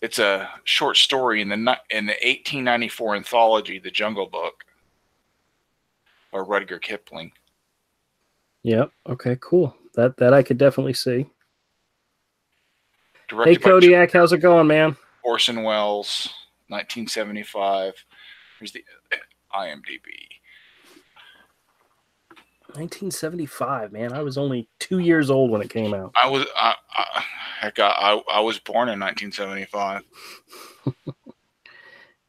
It's a short story in the 1894 anthology, The Jungle Book, or Rudyard Kipling. Yep. Okay. Cool. That I could definitely see. Directed hey, Kodiak, how's it going, man? Orson Welles, 1975. Here's the IMDb. 1975, man. I was only 2 years old when it came out. I was born in 1975.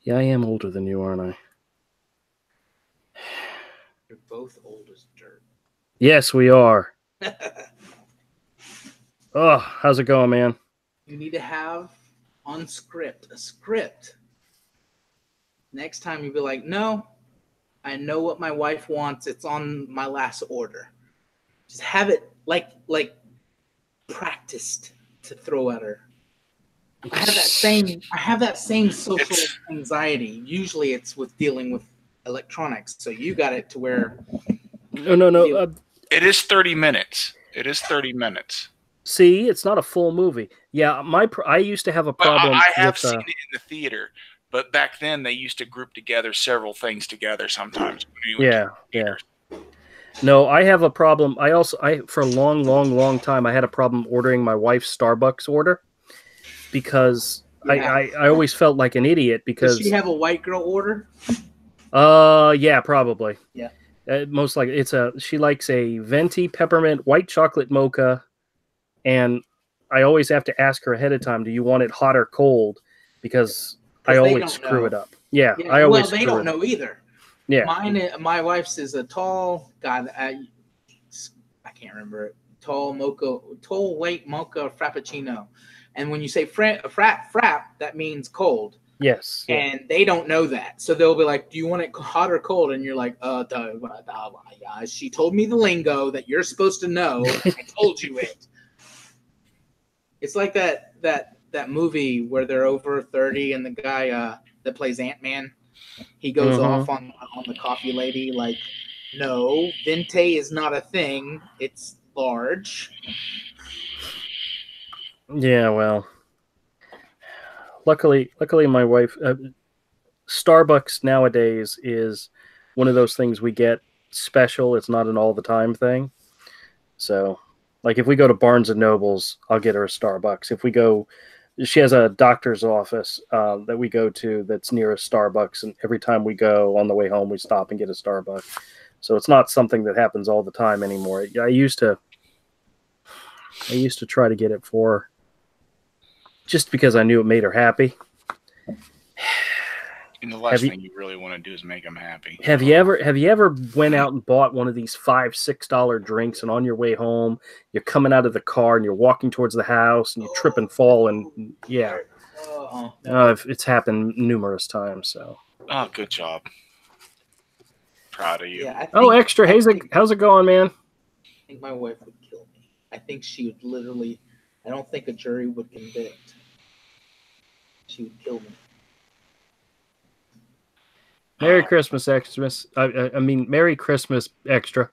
Yeah, I am older than you, aren't I? You're both old as dirt. Yes, we are. Oh, how's it going, man? You need to have on script a script. Next time you'll be like, no, I know what my wife wants. It's on my last order. Just have it like practiced to throw at her. I have that same social anxiety. Usually it's with dealing with electronics. So you got it to where No. It is 30 minutes. See, it's not a full movie. Yeah, I used to have a problem. I have seen it in the theater, but back then they used to group together several things together sometimes. Yeah. No, I have a problem. For a long time I had a problem ordering my wife's Starbucks order because I always felt like an idiot because does she have a white girl order? Yeah, probably. Yeah. Most likely she likes a venti peppermint white chocolate mocha, and I always have to ask her ahead of time, do you want it hot or cold? Because I always screw it up. Yeah, I always they don't know either. Yeah. My wife's is a tall guy that I can't remember it. Tall white mocha frappuccino. And when you say frap, that means cold. Yes. And they don't know that. So they'll be like, do you want it hot or cold? And you're like, she told me the lingo that you're supposed to know. I told you it. It's like that movie where they're over 30 and the guy that plays Ant-Man, He goes off on the coffee lady like, no, venti is not a thing. It's large. Yeah, well, luckily, my wife. Starbucks nowadays is one of those things we get special. It's not an all the time thing. So, like if we go to Barnes and Nobles, I'll get her a Starbucks. If we go, she has a doctor's office that we go to that's near a Starbucks, and every time we go on the way home, we stop and get a Starbucks. So it's not something that happens all the time anymore. I used to try to get it for her just because I knew it made her happy. And the last thing you really want to do is make them happy. Have you ever went out and bought one of these $5-6 drinks, and on your way home, you're coming out of the car and you're walking towards the house and you trip and fall, and it's happened numerous times. So. Oh, good job. Proud of you. Yeah, Extra. How's it going, man? I think my wife would kill me. I think she would literally. I don't think a jury would convict. She would kill me. Merry Christmas, Xmas. I mean, Merry Christmas, Extra.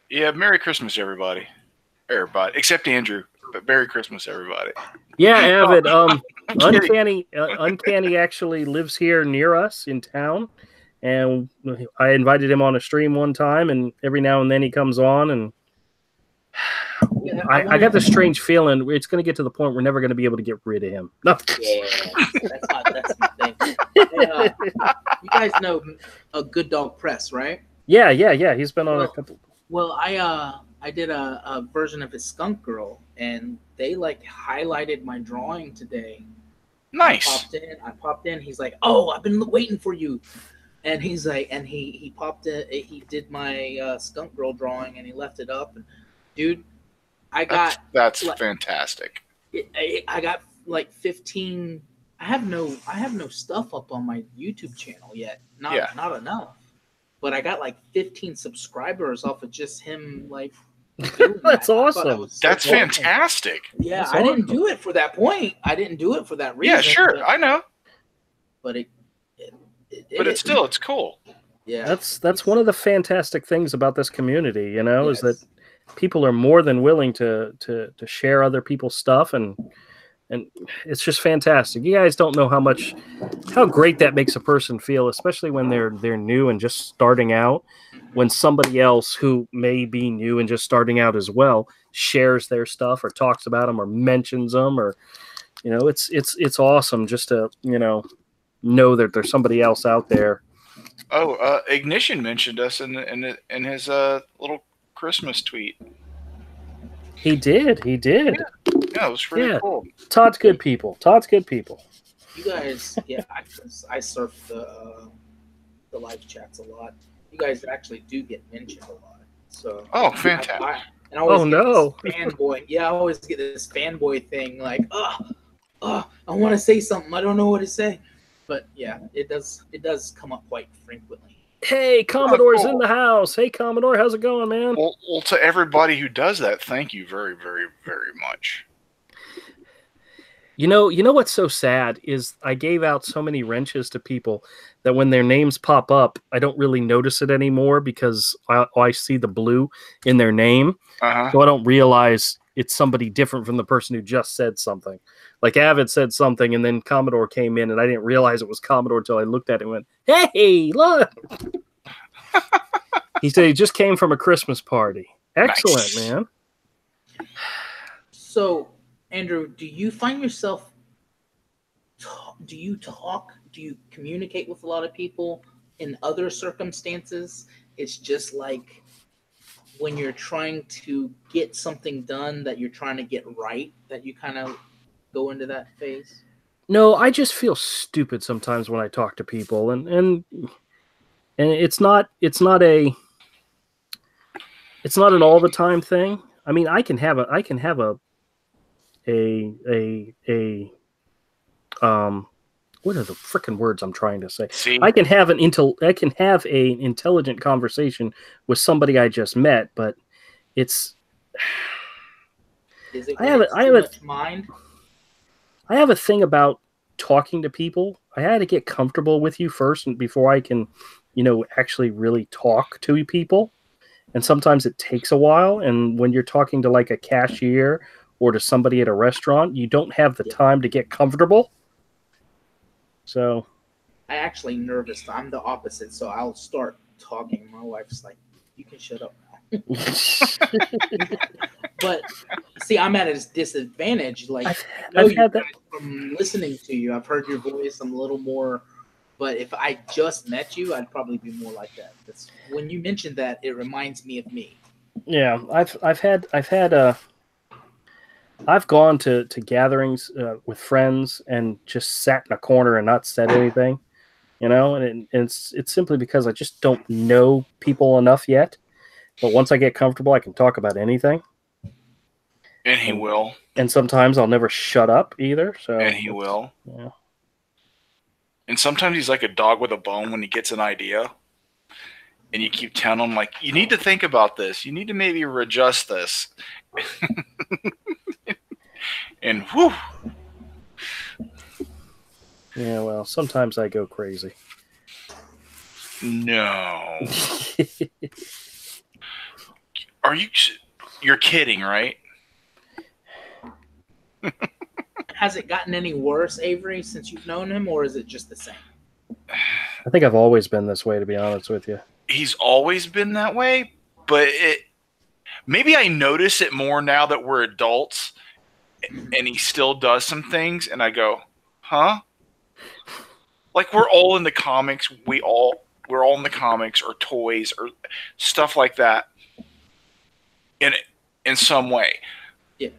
Yeah, Merry Christmas, everybody. Everybody, except Andrew. But Merry Christmas, everybody. Yeah, Avid. Uncanny actually lives here near us in town, and I invited him on a stream one time, and every now and then he comes on, and I got this strange feeling it's going to get to the point we're never going to be able to get rid of him. No. Yeah, that's my thing. You guys know a Good Dog Press, right? Yeah. He's been on a couple. Well, I did a version of his Skunk Girl, and they like highlighted my drawing today. Nice. I popped in. He's like, "Oh, I've been waiting for you," and he's like, and he popped in. He did my Skunk Girl drawing, and he left it up. And dude, that's fantastic. I got like 15. I have no stuff up on my YouTube channel yet. Not enough. But I got like 15 subscribers off of just him like That's awesome. That's fantastic. Yeah, I didn't do it for that point. I didn't do it for that reason. Yeah, sure. I know. But it's cool. Yeah. That's one of the fantastic things about this community, is that people are more than willing to share other people's stuff, and it's just fantastic. You guys don't know how great that makes a person feel, especially when they're new and just starting out. When somebody else who may be new and just starting out as well shares their stuff or talks about them or mentions them, or it's awesome just to know that there's somebody else out there. Oh, Ignition mentioned us in his little Christmas tweet. He did. Yeah, it was really cool. Todd's good people. You guys, I surf the live chats a lot. You guys actually do get mentioned a lot. So fantastic. I fanboy. Yeah, I always get this fanboy thing like, I want to say something. I don't know what to say. But yeah, it does come up quite frequently. Hey, Commodore's in the house. Hey, Commodore, how's it going, man? Well, to everybody who does that, thank you very, very, very much. You know what's so sad is I gave out so many wrenches to people that when their names pop up, I don't really notice it anymore because I see the blue in their name. So I don't realize it's somebody different from the person who just said something. Like Avid said something, and then Commodore came in, and I didn't realize it was Commodore until I looked at it and went, "Hey, look!" He said he just came from a Christmas party. Excellent, nice. Man. So, Andrew, do you find yourself? Do you communicate with a lot of people in other circumstances? It's just like when you're trying to get something done that you're trying to get right, that you kind of go into that phase? No, I just feel stupid sometimes when I talk to people, and it's not an all the time thing. I mean, I can have what are the frickin' words I'm trying to say? See? I can have an intelligent conversation with somebody I just met, but it's I have a thing about talking to people. I had to get comfortable with you first, and before I can, actually really talk to people. And sometimes it takes a while. And when you're talking to like a cashier or to somebody at a restaurant, you don't have the time to get comfortable. So I actually nervous. I'm the opposite. So I'll start talking. My wife's like, "You can shut up now." But see, I'm at a disadvantage. Like, I've had that from listening to you. I've heard your voice. I'm a little more. But if I just met you, I'd probably be more like that. That's, when you mentioned that, it reminds me of me. Yeah, I've gone to gatherings with friends and just sat in a corner and not said anything, and it's simply because I just don't know people enough yet. But once I get comfortable, I can talk about anything. And he will. And sometimes I'll never shut up either. So and he will. Yeah. And sometimes he's like a dog with a bone when he gets an idea. And you keep telling him, like, you need to think about this. You need to maybe readjust this. And whew. Yeah, well, sometimes I go crazy. No. You're kidding, right? Has it gotten any worse, Avery, since you've known him, or is it just the same? I think I've always been this way, to be honest with you. He's always been that way, but maybe I notice it more now that we're adults and he still does some things and I go, huh? Like we're all in the comics, we're all in the comics or toys or stuff like that in some way. Yeah.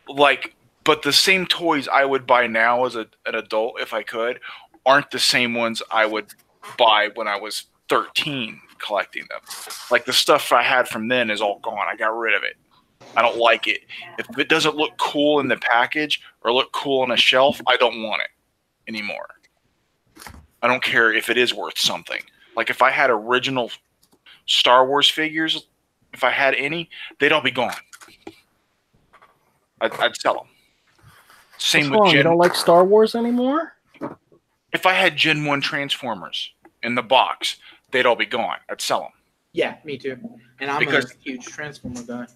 Like, but the same toys I would buy now as an adult if I could aren't the same ones I would buy when I was 13 collecting them. Like the stuff I had from then is all gone. I got rid of it. I don't like it. If it doesn't look cool in the package or look cool on a shelf, I don't want it anymore. I don't care if it is worth something. Like if I had original Star Wars figures, if I had any, they'd all be gone. I'd sell them. Same with Gen. You don't like Star Wars anymore? If I had Gen 1 Transformers in the box, they'd all be gone. I'd sell them. Yeah, me too. And I'm a huge Transformer guy.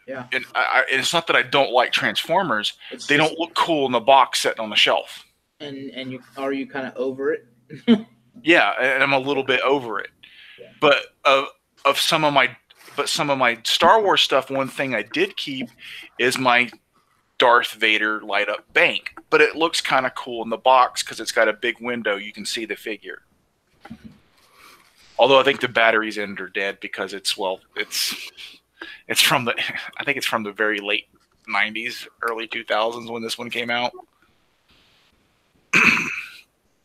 Yeah. And it's not that I don't like Transformers. They don't look cool in the box sitting on the shelf. And are you kind of over it? Yeah, and I'm a little bit over it. Yeah. But of some of my Star Wars stuff, one thing I did keep is my Darth Vader light up bank. But it looks kind of cool in the box because it's got a big window. You can see the figure. Although I think the batteries in it are dead because it's from the very late 90s, early 2000s when this one came out.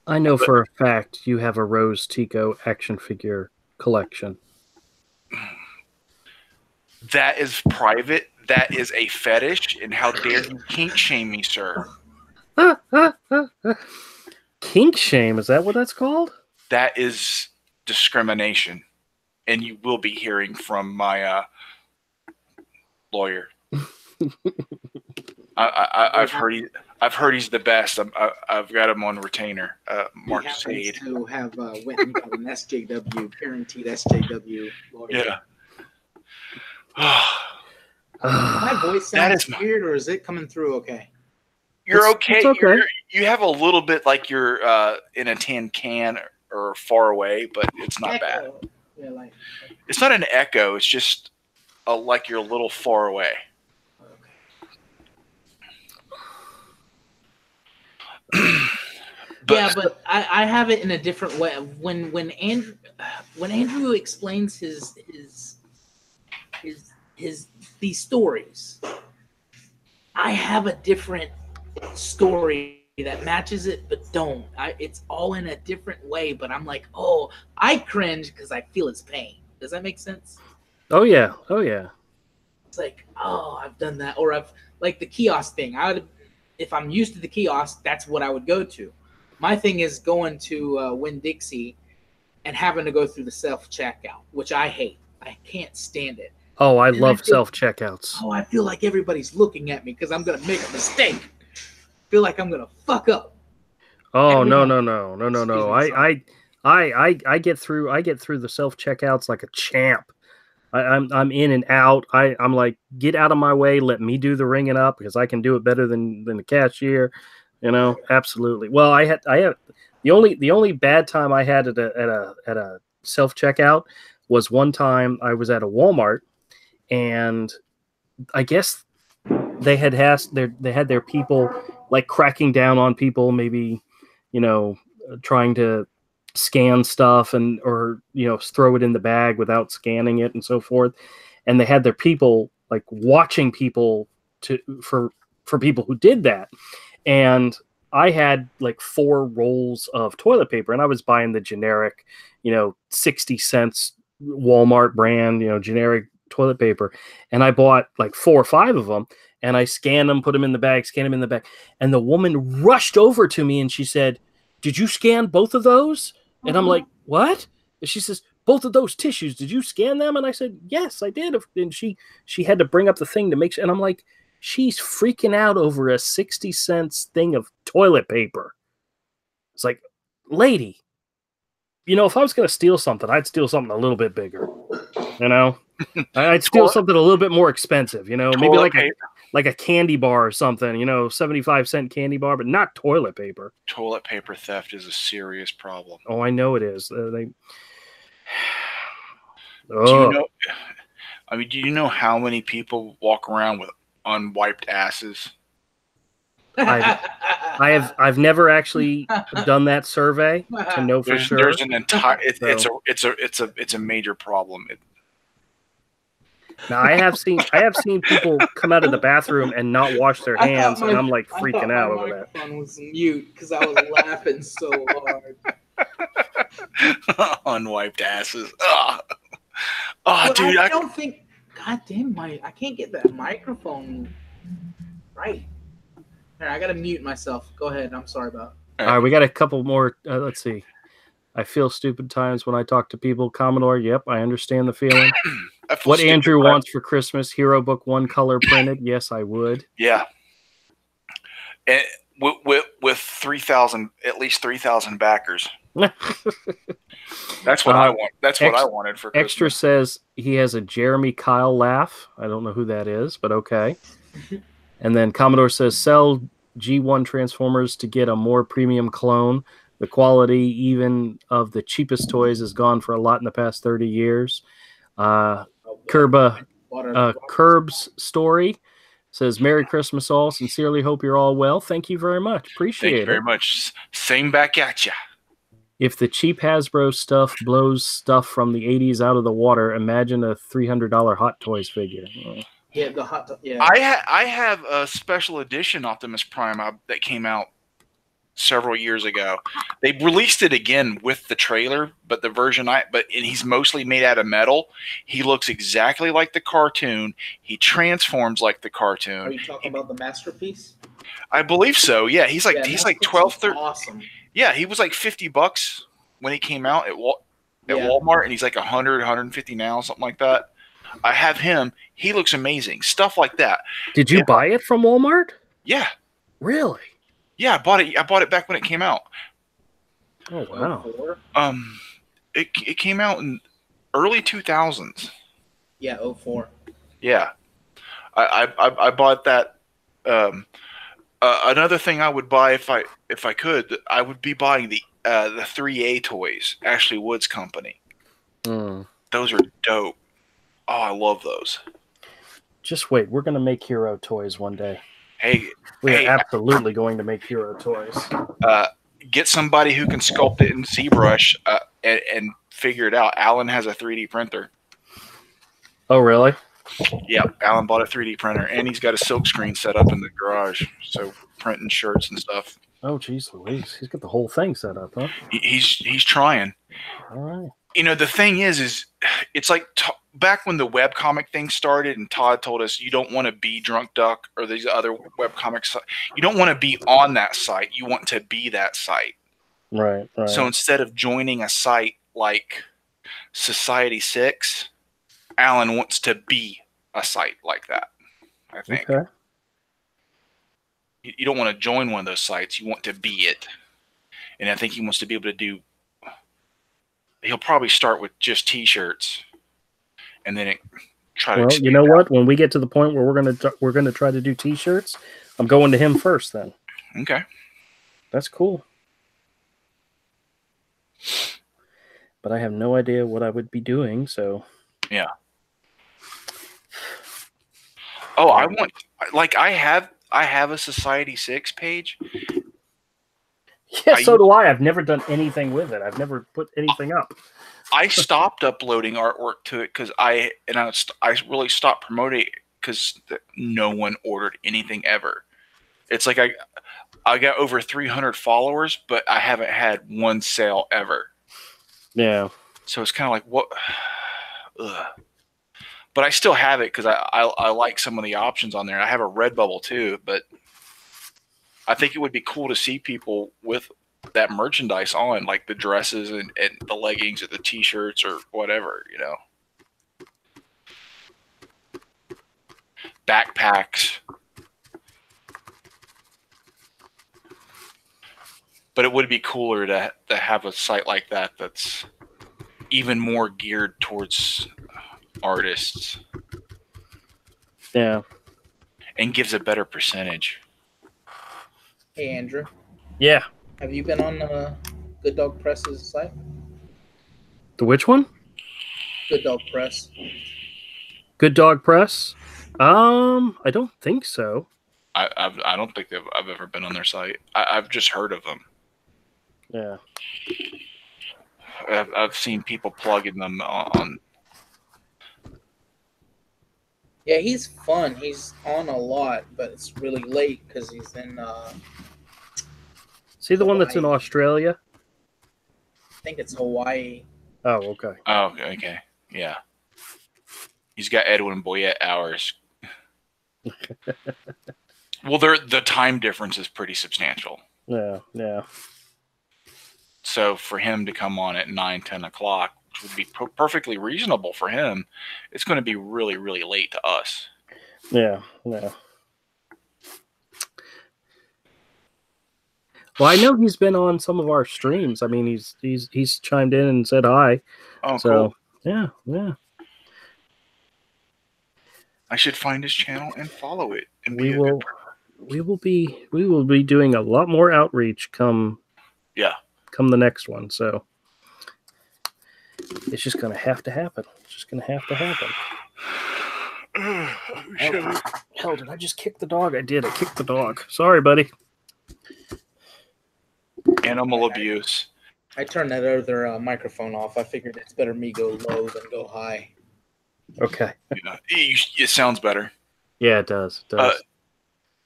I know for a fact you have a Rose Tico action figure collection. That is private. That is a fetish. And how dare you kink shame me, sir? Kink shame? Is that what that's called? That is discrimination. And you will be hearing from my lawyer. I've heard he's the best. I've got him on retainer. Mark Sade. To have went and got an SJW, guaranteed SJW lawyer. Yeah. My voice sounds weird, or is it coming through okay? You're okay. It's okay. You have a little bit like you're in a tin can or far away, but it's not bad. Yeah, it's not an echo. It's just like you're a little far away. But I have it in a different way. When Andrew explains his these stories, I have a different story that matches it, but don't. It's all in a different way. But I'm like, oh, I cringe because I feel his pain. Does that make sense? Oh yeah. It's like, oh, I've done that, or I've like the kiosk thing. If I'm used to the kiosk, that's what I would go to. My thing is going to Winn-Dixie and having to go through the self-checkout, which I hate. I can't stand it. Oh, I love self-checkouts. Oh, I feel like everybody's looking at me because I'm going to make a mistake. I feel like I'm going to fuck up. Oh Every no time. no no no no Excuse no! me, sorry. I get through the self checkouts like a champ. I'm in and out. I'm like, get out of my way. Let me do the ringing up because I can do it better than the cashier. You know, absolutely. Well, I had the only bad time I had at a self checkout was one time I was at a Walmart, and I guess they had their people like cracking down on people, maybe, trying to scan stuff and or throw it in the bag without scanning it and so forth. And they had their people like watching people to for people who did that. And I had like 4 rolls of toilet paper, and I was buying the generic, 60 cents Walmart brand, generic toilet paper. And I bought like 4 or 5 of them, and I scanned them, put them in the bag, scanned them in the bag. And the woman rushed over to me and she said, "Did you scan both of those?" And I'm like, "What?" And she says, "Both of those tissues, did you scan them?" And I said, "Yes, I did." And she had to bring up the thing to make sure. And I'm like, she's freaking out over a 60 cents thing of toilet paper. It's like, lady, if I was going to steal something, I'd steal something a little bit bigger. I'd steal something a little bit more expensive, maybe like a candy bar or something, 75-cent candy bar, but not toilet paper. Toilet paper theft is a serious problem. Oh, I know it is. Do you know? I mean, do you know how many people walk around with unwiped asses? I've never actually done that survey to know for sure. There's an entire. It's a major problem. Now I have seen people come out of the bathroom and not wash their hands, and I'm like freaking out over that. My microphone was mute because I was laughing so hard. Unwiped asses. Well, Dude, I don't think. God damn, I can't get that microphone right. Here, I gotta mute myself. Go ahead. I'm sorry about. All right, we got a couple more. Let's see. I feel stupid times when I talk to people. Commodore, yep, I understand the feeling. What Andrew wants for Christmas: Hero Book 1 color printed. Yes, I would. Yeah. And with 3,000, at least 3,000 backers. That's what I want. That's what I wanted for Christmas. Extra says he has a Jeremy Kyle laugh. I don't know who that is, but okay. And then Commodore says sell G1 Transformers to get a more premium clone. The quality, even of the cheapest toys, has gone for a lot in the past 30 years. Curb's story says, Merry Christmas all. Sincerely hope you're all well. Thank you very much. Appreciate it. Thank you very much. Same back at ya. If the cheap Hasbro stuff blows stuff from the 80s out of the water, imagine a $300 Hot Toys figure. Yeah, the hot. Yeah. I have a special edition Optimus Prime that came out several years ago. They released it again with the trailer, but the version and he's mostly made out of metal. He looks exactly like the cartoon. He transforms like the cartoon. Are you talking about the masterpiece? I believe so. Yeah, he's like 12, 13. Awesome. Yeah, he was like $50 when he came out at Walmart, and he's like 100, 150 now, something like that. I have him. He looks amazing. Stuff like that. Did you buy it from Walmart? Yeah. Really? Yeah, I bought it back when it came out. Oh wow. It came out in early 2000s. Yeah, 04. Yeah. I bought that. Another thing I would buy if I could, I would be buying the 3A toys, Ashley Wood's company. Those are dope. Oh, I love those. Just wait, we're gonna make hero toys one day. Hey, we're absolutely going to make hero toys. Get somebody who can sculpt it in ZBrush and figure it out. Alan has a 3D printer. Oh, really? Yeah, Alan bought a 3D printer, and he's got a silk screen set up in the garage, so printing shirts and stuff. Oh, geez Louise. He's got the whole thing set up, huh? He's trying. All right. The thing is it's like back when the webcomic thing started, and Todd told us you don't want to be Drunk Duck or these other webcomics. You don't want to be on that site. You want to be that site. Right. So instead of joining a site like Society 6, Alan wants to be a site like that, I think. Okay. You don't want to join one of those sites. You want to be it. and I think he wants to be able to do. He'll probably start with just T-shirts, and then try to. Well, you know what? When we get to the point where we're gonna try to do T-shirts, I'm going to him first. Then. Okay. That's cool. But I have no idea what I would be doing. So. Yeah. Oh, I want I have a Society 6 page. Yeah, so do I. I've never done anything with it. I've never put anything up. I stopped uploading artwork to it because I really stopped promoting it because no one ordered anything ever. It's like I got over 300 followers, but I haven't had one sale ever. Yeah. So it's kind of like what. Ugh. But I still have it because I like some of the options on there. I have a Redbubble too, but I think it would be cool to see people with that merchandise on, like the dresses and the leggings or the T-shirts or whatever, you know. Backpacks. But it would be cooler to have a site like that that's even more geared towards artists. Yeah. And gives a better percentage. Hey, Andrew. Yeah. Have you been on Good Dog Press's site? The which one? Good Dog Press. Good Dog Press? I don't think so. I don't think I've ever been on their site. I've just heard of them. Yeah. I've seen people plugging them on. Yeah, he's fun. He's on a lot, but it's really late because he's in. See the one that's in Australia? I think it's Hawaii. Oh, okay. Oh, okay. Yeah. He's got Edwin Boyette hours. Well, the time difference is pretty substantial. Yeah, yeah. So for him to come on at 9, 10 o'clock, which would be perfectly reasonable for him, it's going to be really, really late to us. Yeah, yeah. Well, I know he's been on some of our streams. I mean, he's chimed in and said hi. Oh, so, cool. Yeah, yeah. I should find his channel and follow it. And we will be doing a lot more outreach come the next one. So it's just gonna have to happen. It's just gonna have to happen. Hell, did I just kick the dog? I did. I kicked the dog. Sorry, buddy. Animal abuse. I turned that other microphone off. I figured it's better me go low than go high. Okay. Yeah, it sounds better. Yeah, it does. It does.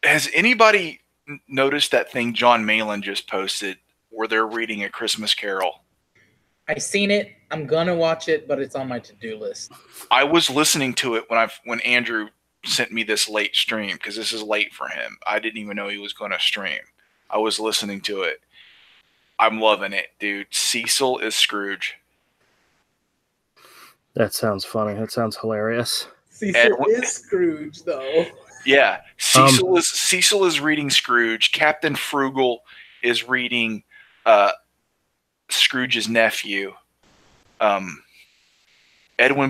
Has anybody noticed that thing John Malin just posted where they're reading A Christmas Carol? I seen it. I'm gonna watch it, but it's on my to-do list. I was listening to it when Andrew sent me this late stream because this is late for him. I didn't even know he was going to stream. I was listening to it. I'm loving it, dude. Cecil is Scrooge. That sounds funny. That sounds hilarious. Cecil is Scrooge, though. Yeah, Cecil is reading Scrooge. Captain Frugal is reading Scrooge's nephew. Edwin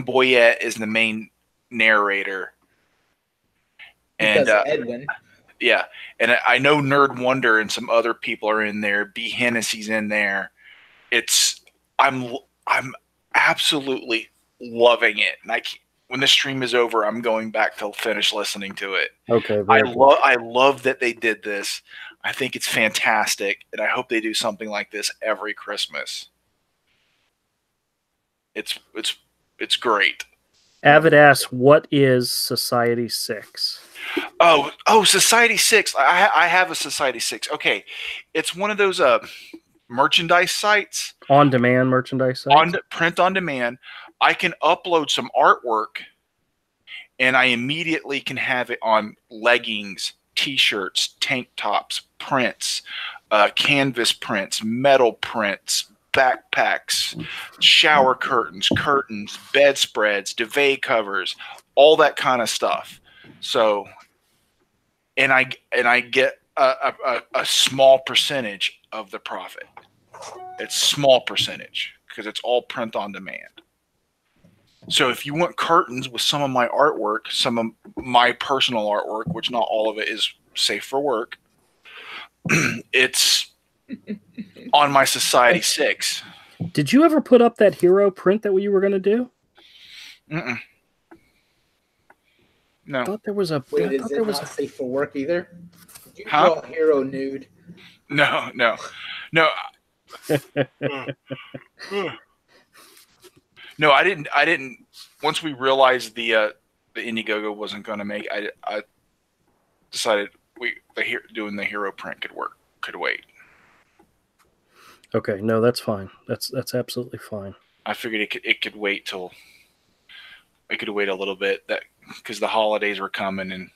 Boyette is the main narrator. And Edwin. Yeah, and I know Nerd Wonder and some other people are in there. B. Hennessy's in there. I'm absolutely loving it. And when the stream is over, I'm going back to finish listening to it. Okay. I love that they did this. I think it's fantastic, and I hope they do something like this every Christmas. It's great. Avid asks, what is Society 6? Oh, Society 6. I have a Society 6. Okay. It's one of those merchandise sites. On-demand merchandise sites? Print on demand. I can upload some artwork, and I immediately can have it on leggings, T-shirts, tank tops, prints, canvas prints, metal prints, backpacks, shower curtains, bedspreads, duvet covers, all that kind of stuff. So, and I get a small percentage of the profit. It's small percentage because it's all print on demand. So if you want curtains with some of my artwork, some of my personal artwork, which not all of it is safe for work, it's on my Society 6. Did you ever put up that hero print that you were going to do? Mm-mm. No. I thought there was a. Wait, is it not safe for work either? Did you Huh? draw a hero nude? No. No, I didn't. Once we realized the IndieGoGo wasn't going to make, I decided doing the hero print could wait. Okay, no, that's fine. That's absolutely fine. I figured it could wait till. It could wait a little bit because the holidays were coming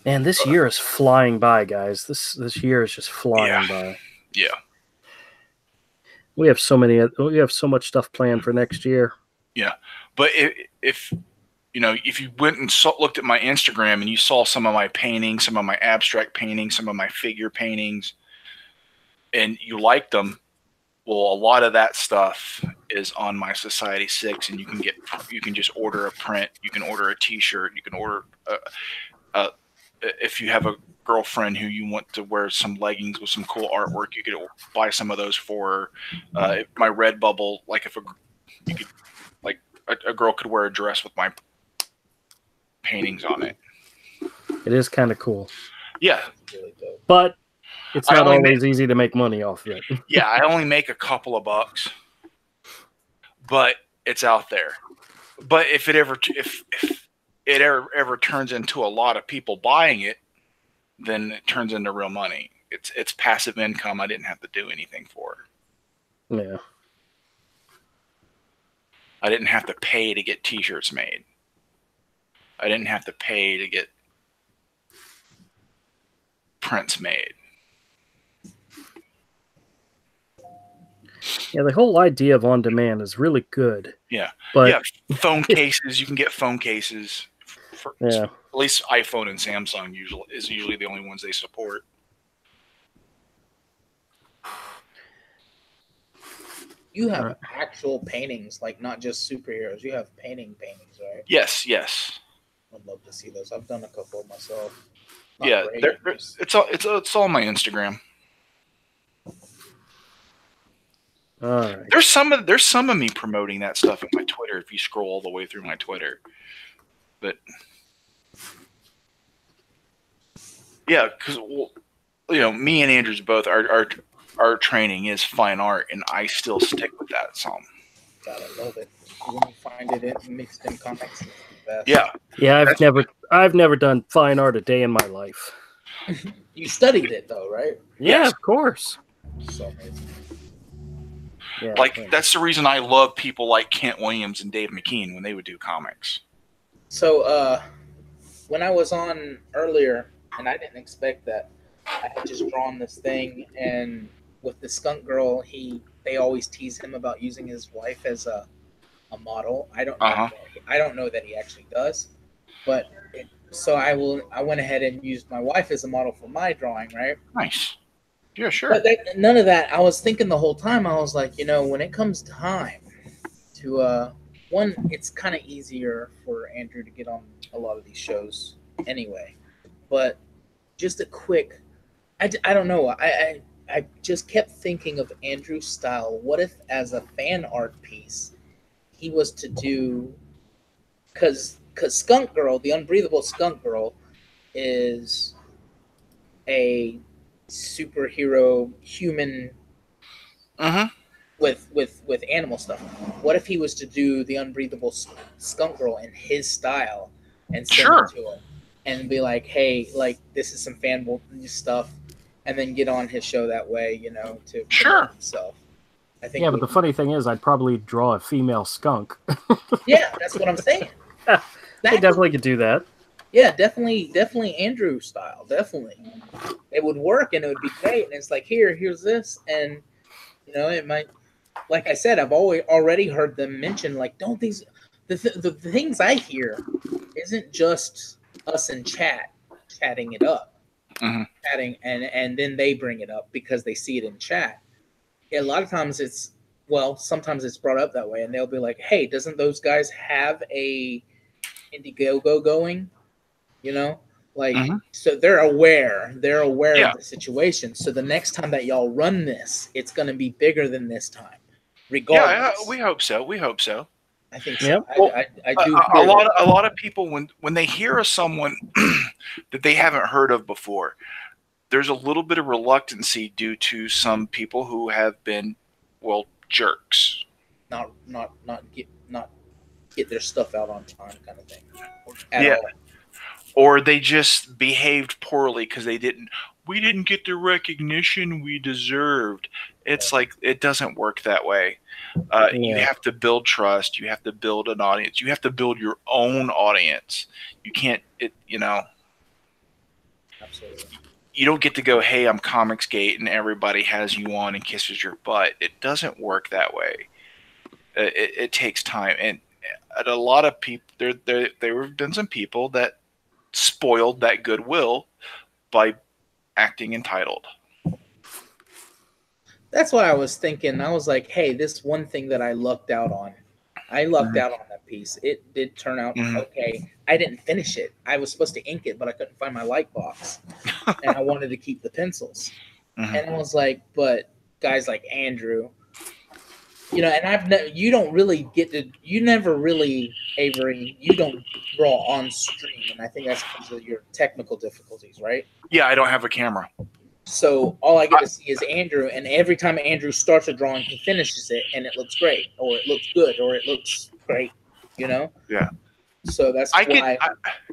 and this year is flying by, guys. This year is just flying by. Yeah. We have so much stuff planned for next year. Yeah, but if you went and looked at my Instagram and you saw some of my paintings, some of my abstract paintings, some of my figure paintings, and you liked them, well, a lot of that stuff is on my Society 6, and you can just order a print, you can order a T-shirt, you can order if you have a girlfriend who you want to wear some leggings with some cool artwork, you could buy some of those for my Redbubble. Like a girl could wear a dress with my paintings on it. It is kind of cool. Yeah, but it's not always easy to make money off of it. Yeah, I only make a couple of bucks, but it's out there. But if it ever turns into a lot of people buying it, then it turns into real money. It's passive income. I didn't have to do anything for. Yeah. I didn't have to pay to get T-shirts made. I didn't have to pay to get prints made. Yeah, the whole idea of on demand is really good. Yeah. But phone cases, you can get phone cases. At least iPhone and Samsung usually the only ones they support. You have actual paintings, like not just superheroes. You have paintings, right? Yes. I'd love to see those. I've done a couple myself. It's all on my Instagram. All right. There's some of me promoting that stuff on my Twitter if you scroll all the way through my Twitter. But yeah, because me and Andrew's both our training is fine art, and I still stick with that some. God, I love it. When you find it mixed in comics, it's the best. Yeah. I've never done fine art a day in my life. You studied it though, right? Yeah, yes. Of course. So amazing. Yeah, that's the reason I love people like Kent Williams and Dave McKean when they would do comics. So when I was on earlier, and I didn't expect that, I had just drawn this thing, and with the skunk girl, they always tease him about using his wife as a model. I don't know that he actually does, but so I went ahead and used my wife as a model for my drawing, right? Nice. Yeah, sure. But none of that. I was thinking the whole time. I was like, when it comes time to one, it's kind of easier for Andrew to get on a lot of these shows anyway. But just a quick, I don't know. I just kept thinking of Andrew's style. What if, as a fan art piece, he was to do, because Skunk Girl, the Unbreathable Skunk Girl, is a superhero human with animal stuff. What if he was to do the Unbreathable Skunk Girl in his style and send it to him and be like, hey, like, this is some fan stuff, and then get on his show that way, to promote himself. I think. Yeah, but the funny thing is, I'd probably draw a female skunk. Yeah, that's what I'm saying. I definitely could do that. Yeah, definitely Andrew style. Definitely, it would work and it would be great. And it's like, here's this, and it might. Like I said, I've already heard them mention, like, don't these the things I hear isn't just us in chatting it up. chatting, and then they bring it up because they see it in chat. A lot of times sometimes it's brought up that way, and they'll be like, "Hey, doesn't those guys have a IndieGoGo going?" You know, so they're aware Yeah. of the situation. So the next time that y'all run this, it's going to be bigger than this time, regardless. Yeah, we hope so. We hope so. I think so. Yep. I do. A lot of people when they hear of someone that they haven't heard of before, there's a little bit of reluctancy due to some people who have been, well, jerks. Not get their stuff out on time, kind of thing. Or they just behaved poorly because we didn't get the recognition we deserved. It's like, it doesn't work that way. You have to build trust. You have to build an audience. You have to build your own audience. You can't, Absolutely. You don't get to go, hey, I'm Comicsgate, and everybody has you on and kisses your butt. It doesn't work that way. It takes time. And a lot of people, there have been some people that spoiled that goodwill by acting entitled. That's what I was thinking. I was like, hey, this one thing that I lucked out on. I lucked out on that piece. It did turn out okay. I didn't finish it. I was supposed to ink it, but I couldn't find my light box. And I wanted to keep the pencils. And I was like, but guys like Andrew, and you don't really get to, you never really, Avery, you don't draw on stream. And I think that's because of your technical difficulties, right? Yeah, I don't have a camera. So all I get to see is Andrew, and every time Andrew starts a drawing, he finishes it, and it looks great, or it looks good, or it looks great, Yeah. So that's why.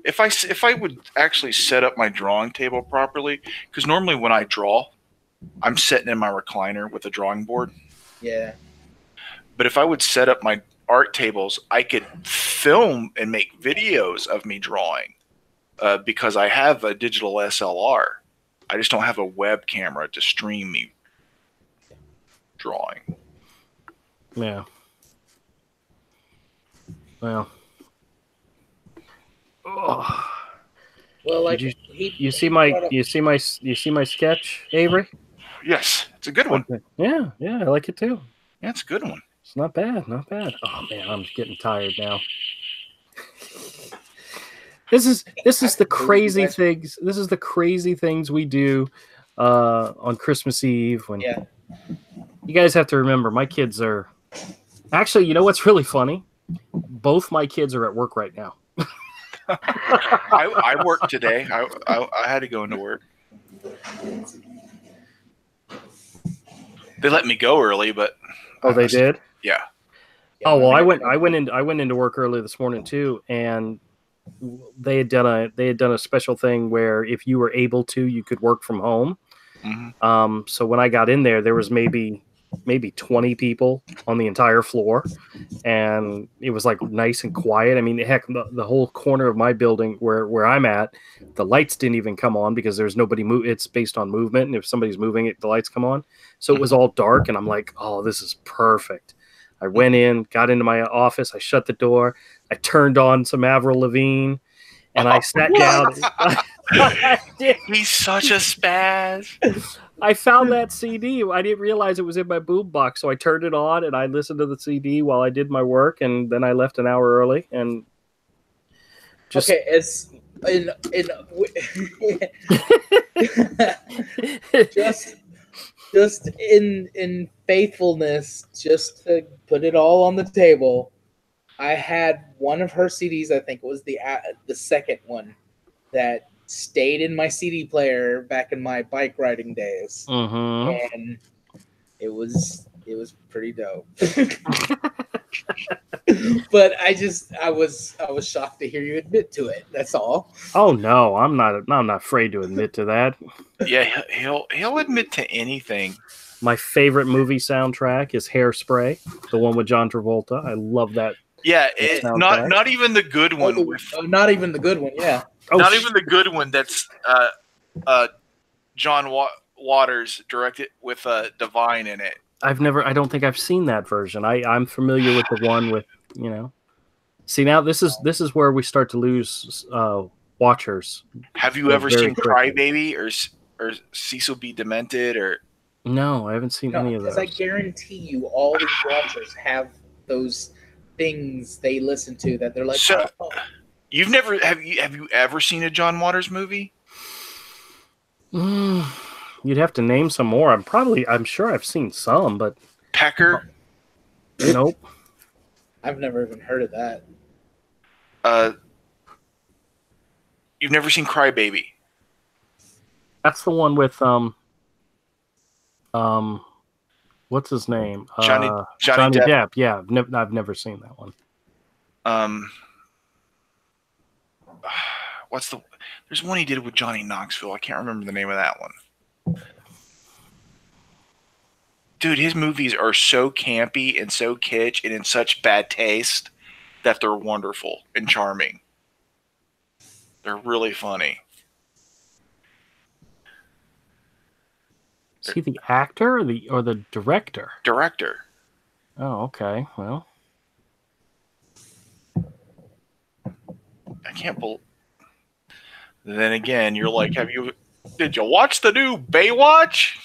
If I would actually set up my drawing table properly, because normally when I draw, I'm sitting in my recliner with a drawing board. Yeah. But if I would set up my art tables, I could film and make videos of me drawing, because I have a digital SLR. I just don't have a web camera to stream me drawing. Yeah. Well. Oh. Well, like you see my sketch, Avery? Yes, it's a good one. Yeah, I like it too. Yeah, it's a good one. It's not bad, not bad. Oh man, I'm getting tired now. This is the crazy things. This is the crazy things we do on Christmas Eve. When you guys have to remember, my kids are actually. You know what's really funny? Both my kids are at work right now. I worked today. I had to go into work. They let me go early, but they did. Yeah. Oh well, I went into work early this morning too, and they had done a special thing where if you were able to, you could work from home. So when I got in there was maybe 20 people on the entire floor, and it was like nice and quiet. I mean, heck, the whole corner of my building where I'm at, the lights didn't even come on because there's nobody it's based on movement, and if somebody's moving, the lights come on. So it was all dark, and I'm like, oh, this is perfect. I went in, got into my office, I shut the door, I turned on some Avril Lavigne, and I sat down. He's such a spaz. I found that CD. I didn't realize it was in my boombox, so I turned it on and I listened to the CD while I did my work, and then I left an hour early. And just it's just in faithfulness, just to put it all on the table. I had one of her CDs. I think it was the second one that stayed in my CD player back in my bike riding days, and it was pretty dope. But I was shocked to hear you admit to it. That's all. Oh no, I'm not afraid to admit to that. Yeah, he'll admit to anything. My favorite movie soundtrack is Hairspray, the one with John Travolta. I love that. Yeah, not even the good one. Not even the good one. Yeah. Not even the good one. That's John Waters directed with Divine in it. I don't think I've seen that version. I'm familiar with the one with, See, now this is where we start to lose watchers. Have you Go ever very seen quickly. Crybaby or Cecil B. Demented or? No, I haven't seen any of those. Because I guarantee you, all these watchers have those things they listen to that they're like. So, oh. You've never have you ever seen a John Waters movie? You'd have to name some more. I'm sure I've seen some, but Pecker. nope. I've never even heard of that. You've never seen Crybaby? That's the one with what's his name? Johnny Depp. Yeah, I've never seen that one. There's one he did with Johnny Knoxville. I can't remember the name of that one. Dude, his movies are so campy and so kitsch and in such bad taste that they're wonderful and charming. They're really funny. Is he the actor or the director? Director. Oh, okay. Well, I can't believe. Then again, you're like, did you watch the new Baywatch?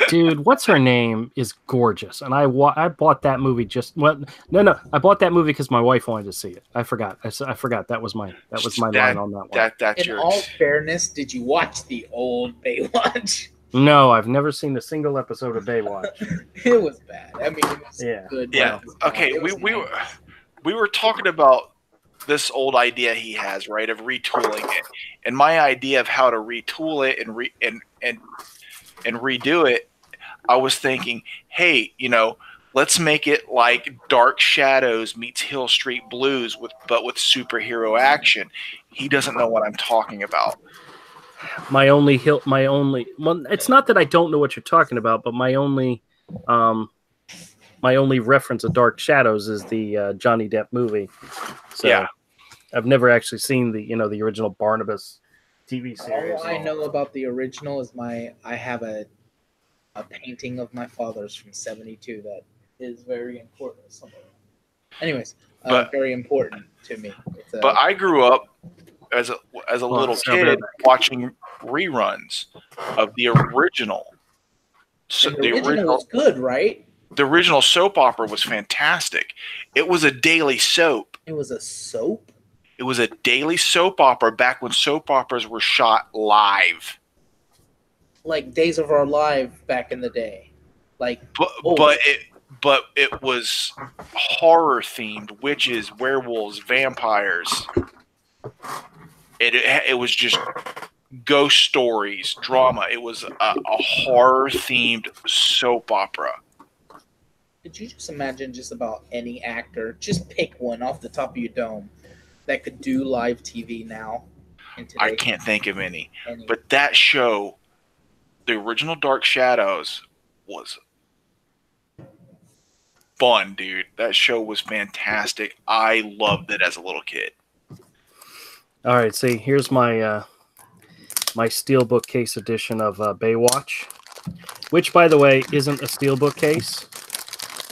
dude, what's her name is gorgeous, and I bought that movie no, I bought that movie because my wife wanted to see it. I forgot. I forgot that was my line on that one. That's in all fairness, did you watch the old Baywatch? No, I've never seen a single episode of Baywatch. It was bad. I mean, it was good. Yeah. Okay. We were talking about this old idea he has, right, of retooling it, and my idea of how to retool it and redo it. I was thinking, hey, let's make it like Dark Shadows meets Hill Street Blues but with superhero action. He doesn't know what I'm talking about. Well, it's not that I don't know what you're talking about, but my only reference of Dark Shadows is the Johnny Depp movie. So yeah. I've never actually seen the original Barnabas TV series. All I know about the original is I have a painting of my father's from '72 that is very important. Anyways, very important to me. But I grew up as a little kid watching reruns of the original. So the original was good, right? The original soap opera was fantastic. It was a daily soap. It was a soap? It was a daily soap opera back when soap operas were shot live. Like Days of Our Lives back in the day. But it was horror themed, witches, werewolves, vampires. It was just ghost stories, drama. It was a horror themed soap opera. Could you just imagine just about any actor, just pick one off the top of your dome, that could do live TV now? I can't think of any. But that show, the original Dark Shadows, was fun, dude. That show was fantastic. I loved it as a little kid. All right, see, here's my my steelbook case edition of Baywatch, which, by the way, isn't a steelbook case.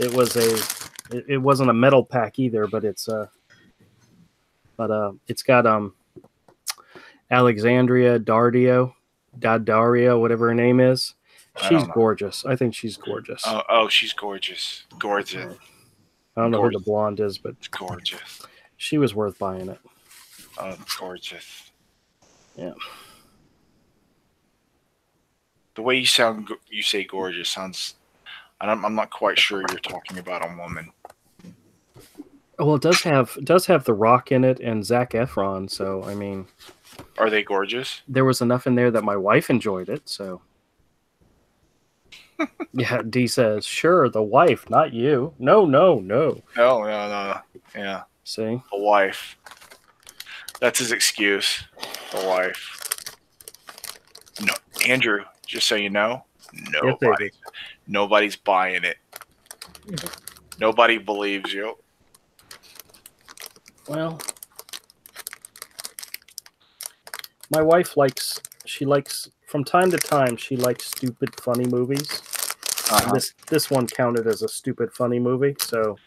It wasn't a metal pack either, but it's got Alexandria Daddario, whatever her name is. She's gorgeous. I think she's gorgeous. Oh, she's gorgeous. Gorgeous. I don't know who the blonde is, but it's gorgeous. She was worth buying it. Oh, gorgeous. Yeah. The way you say gorgeous sounds. I'm not quite sure you're talking about a woman. Well, it does have The Rock in it and Zac Efron. So I mean, are they gorgeous? There was enough in there that my wife enjoyed it. So yeah, D says, sure, the wife, not you. No. No. Yeah. See, the wife. That's his excuse. The wife. No, Andrew. Just so you know, nobody's buying it. Nobody believes you. Well, my wife likes from time to time she likes stupid funny movies. This one counted as a stupid funny movie, so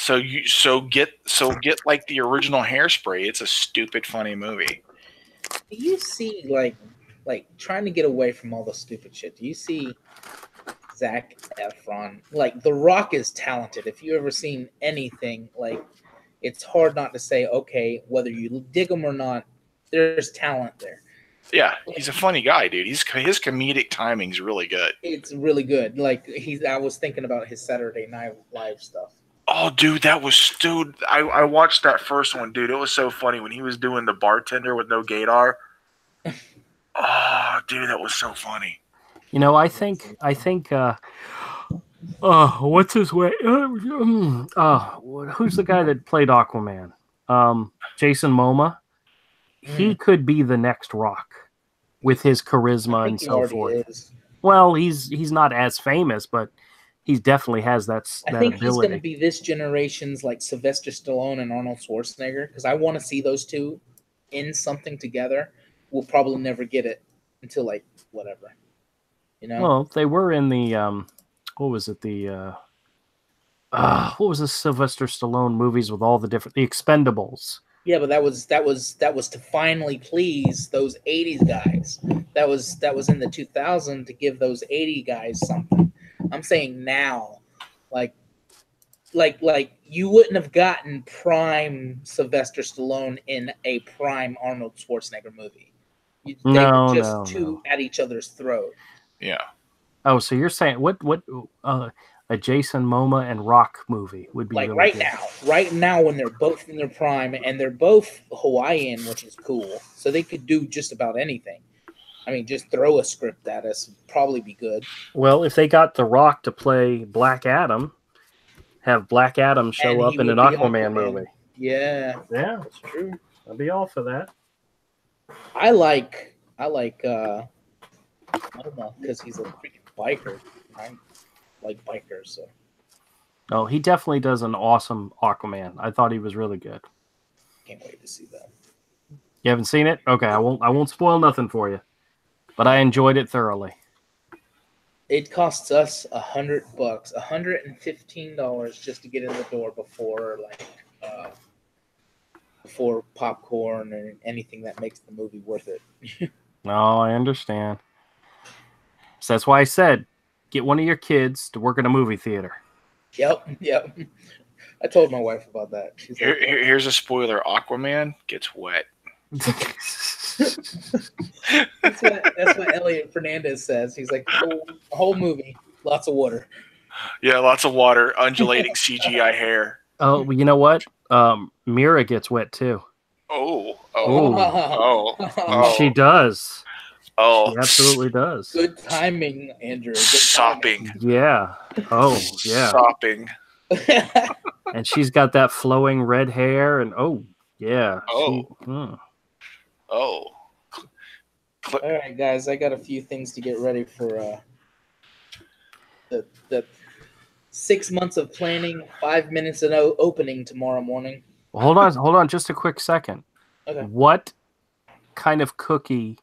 So get like the original Hairspray. It's a stupid funny movie. Do you see like trying to get away from all the stupid shit? Do you see Zac Efron? Like The Rock is talented. If you ever seen anything, like it's hard not to say, okay, whether you dig him or not, there's talent there. Yeah, he's a funny guy, dude. His comedic timing's really good. It's really good. Like I was thinking about his Saturday Night Live stuff. Oh, dude, I watched that first one, dude. It was so funny when he was doing the bartender with no gaydar. Oh, dude, that was so funny. You know, I think what's his way? Who's the guy that played Aquaman? Jason Momoa. He could be the next Rock with his charisma and so forth. Is. Well, he's not as famous, but he definitely has that I think ability. He's going to be this generation's like Sylvester Stallone and Arnold Schwarzenegger, because I want to see those two in something together. We'll probably never get it until like whatever, you know. Well, they were in the what was it, the what was the Sylvester Stallone movies with all the Expendables? Yeah, but that was to finally please those 80s guys. That was in the 2000 to give those 80 guys something. I'm saying now, like you wouldn't have gotten prime Sylvester Stallone in a prime Arnold Schwarzenegger movie. They were just two at each other's throat. Yeah. Oh, so you're saying what a Jason Momoa and Rock movie would be like really right now when they're both in their prime and they're both Hawaiian, which is cool. So they could do just about anything. I mean, just throw a script at us would probably be good. Well, if they got The Rock to play Black Adam, have Black Adam show up in an Aquaman movie. Yeah, that's true. I'd be all for that. I like I don't know, because he's a freaking biker. I like bikers, so. Oh, he definitely does an awesome Aquaman. I thought he was really good. Can't wait to see that. You haven't seen it? Okay, I won't spoil nothing for you. But I enjoyed it thoroughly. It costs us $100, $115 just to get in the door before popcorn or anything that makes the movie worth it. No, I understand. So that's why I said, get one of your kids to work in a movie theater. Yep. I told my wife about that. She's like, here's a spoiler: Aquaman gets wet. That's what Elliot Fernandez says. He's like, whole movie, lots of water. Yeah, lots of water, undulating CGI hair. Oh, well, you know what? Mira gets wet too. Oh. She does. Oh, she absolutely does. Good timing, Andrew. Good sopping. Timing. Yeah. Oh, yeah. Sopping. And she's got that flowing red hair, and yeah. All right, guys. I got a few things to get ready for the 6 months of planning, 5 minutes of opening tomorrow morning. Well, hold on, just a quick second. Okay. What kind of cookie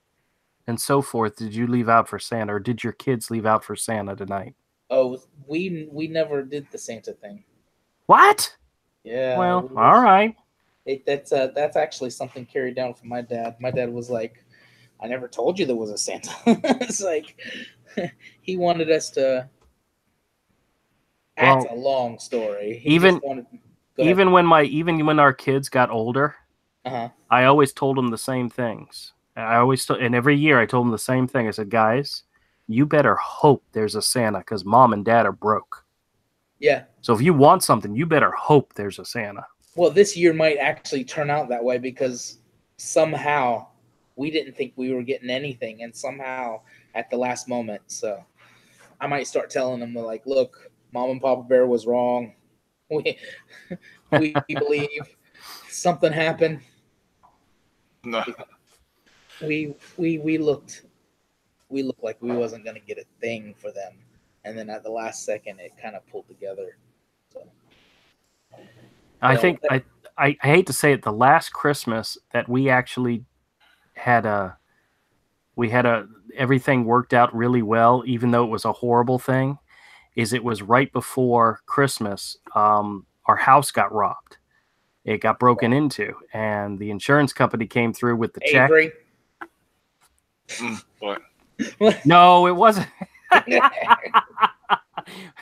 and so forth did you leave out for Santa, or did your kids leave out for Santa tonight? Oh, we never did the Santa thing. What? Yeah. Well, all right. That's actually something carried down from my dad. My dad was like, I never told you there was a Santa. It's like he wanted us to. That's a long story. Even when our kids got older, I always told them the same things. And every year I told them the same thing. I said, guys, you better hope there's a Santa because mom and dad are broke. Yeah. So if you want something, you better hope there's a Santa. Well, this year might actually turn out that way because somehow we didn't think we were getting anything, and somehow at the last moment. So I might start telling them, like, look, Mom and Papa Bear was wrong. We believe something happened. No. We looked like we wasn't going to get a thing for them, and then at the last second it kind of pulled together. So I think I hate to say it, the last Christmas that we actually had everything worked out really well, even though it was a horrible thing, is it was right before Christmas. our house got robbed. It got broken into, and the insurance company came through with the check. Avery. What? No, it wasn't.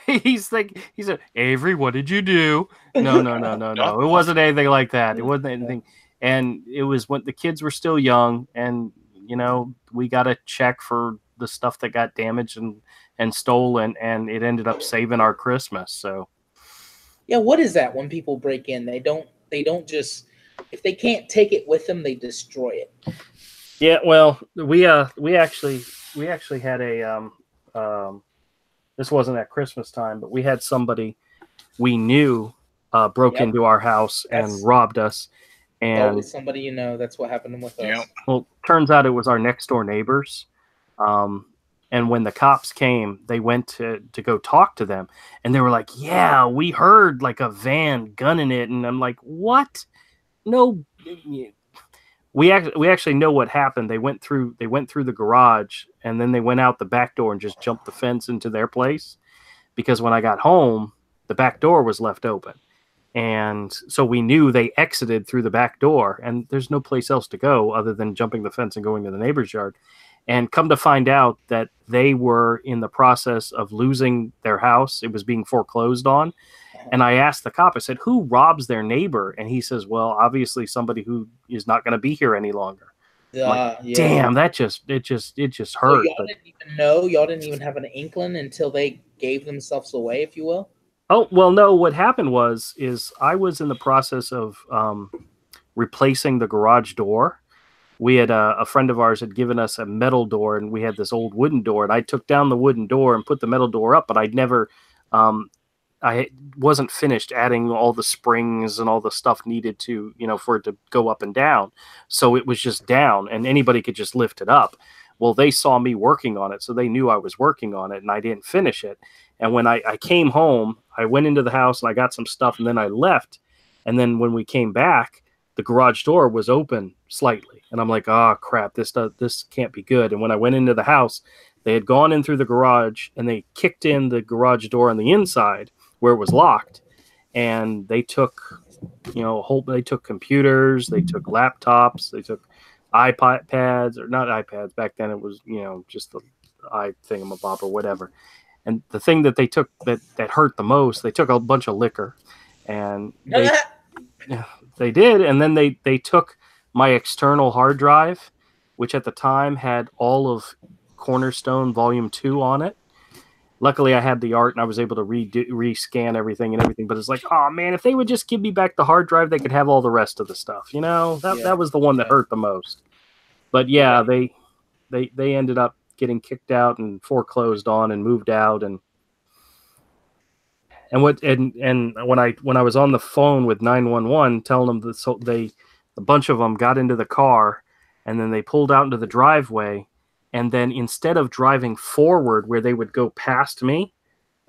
He said, Avery, what did you do? No. It wasn't anything like that. It wasn't anything. And it was when the kids were still young, and we got a check for the stuff that got damaged and stolen, and it ended up saving our Christmas. So yeah, what is that when people break in? They don't just, if they can't take it with them, they destroy it. Yeah, well, we actually had a this wasn't at Christmas time, but we had somebody we knew broke into our house and robbed us. And always somebody that's what happened with us. Well, turns out it was our next door neighbors. And when the cops came, they went to go talk to them, and they were like, "Yeah, we heard like a van gunning it," and I'm like, "What? No." We actually know what happened. They went through the garage, and then they went out the back door and just jumped the fence into their place, because when I got home, the back door was left open. And so we knew they exited through the back door, and there's no place else to go other than jumping the fence and going to the neighbor's yard. And come to find out that they were in the process of losing their house. It was being foreclosed on. And I asked the cop, I said, who robs their neighbor? And he says, well, obviously somebody who is not going to be here any longer. Like, damn, it just hurt. So y'all didn't even know? Y'all didn't even have an inkling until they gave themselves away, if you will? Oh, well, no, what happened is I was in the process of replacing the garage door. We had a friend of ours had given us a metal door, and we had this old wooden door, and I took down the wooden door and put the metal door up, but I'd never, I wasn't finished adding all the springs and all the stuff needed to, for it to go up and down. So it was just down, and anybody could just lift it up. Well, they saw me working on it, so they knew I was working on it, and I didn't finish it. And when I came home, I went into the house and I got some stuff, and then I left. And then when we came back, the garage door was open slightly. And I'm like, oh, crap, this can't be good. And when I went into the house, they had gone in through the garage, and they kicked in the garage door on the inside where it was locked. And they took, they took computers, they took laptops, they took iPads, or not iPads. Back then it was, just the iThingamabob or whatever. And the thing that they took that hurt the most, they took a bunch of liquor, and they did. And then they took my external hard drive, which at the time had all of Cornerstone Volume 2 on it. Luckily, I had the art, and I was able to rescan everything and everything. But it's like, oh man, if they would just give me back the hard drive, they could have all the rest of the stuff. That was the one that hurt the most. But yeah, they ended up getting kicked out and foreclosed on and moved out. And when I was on the phone with 911 telling them that, so a bunch of them got into the car, and then they pulled out into the driveway, and then instead of driving forward where they would go past me,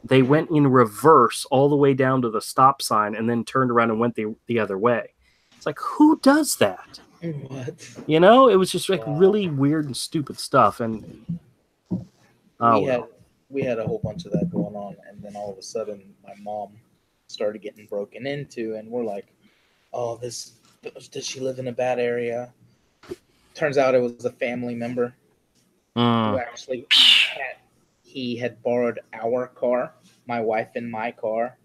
they went in reverse all the way down to the stop sign, and then turned around and went the other way. It's like, who does that? What? It was just like really weird and stupid stuff. And we had a whole bunch of that going on, and then all of a sudden my mom started getting broken into, and we're like, oh, does she live in a bad area? Turns out it was a family member who actually had borrowed our car, my wife and my car,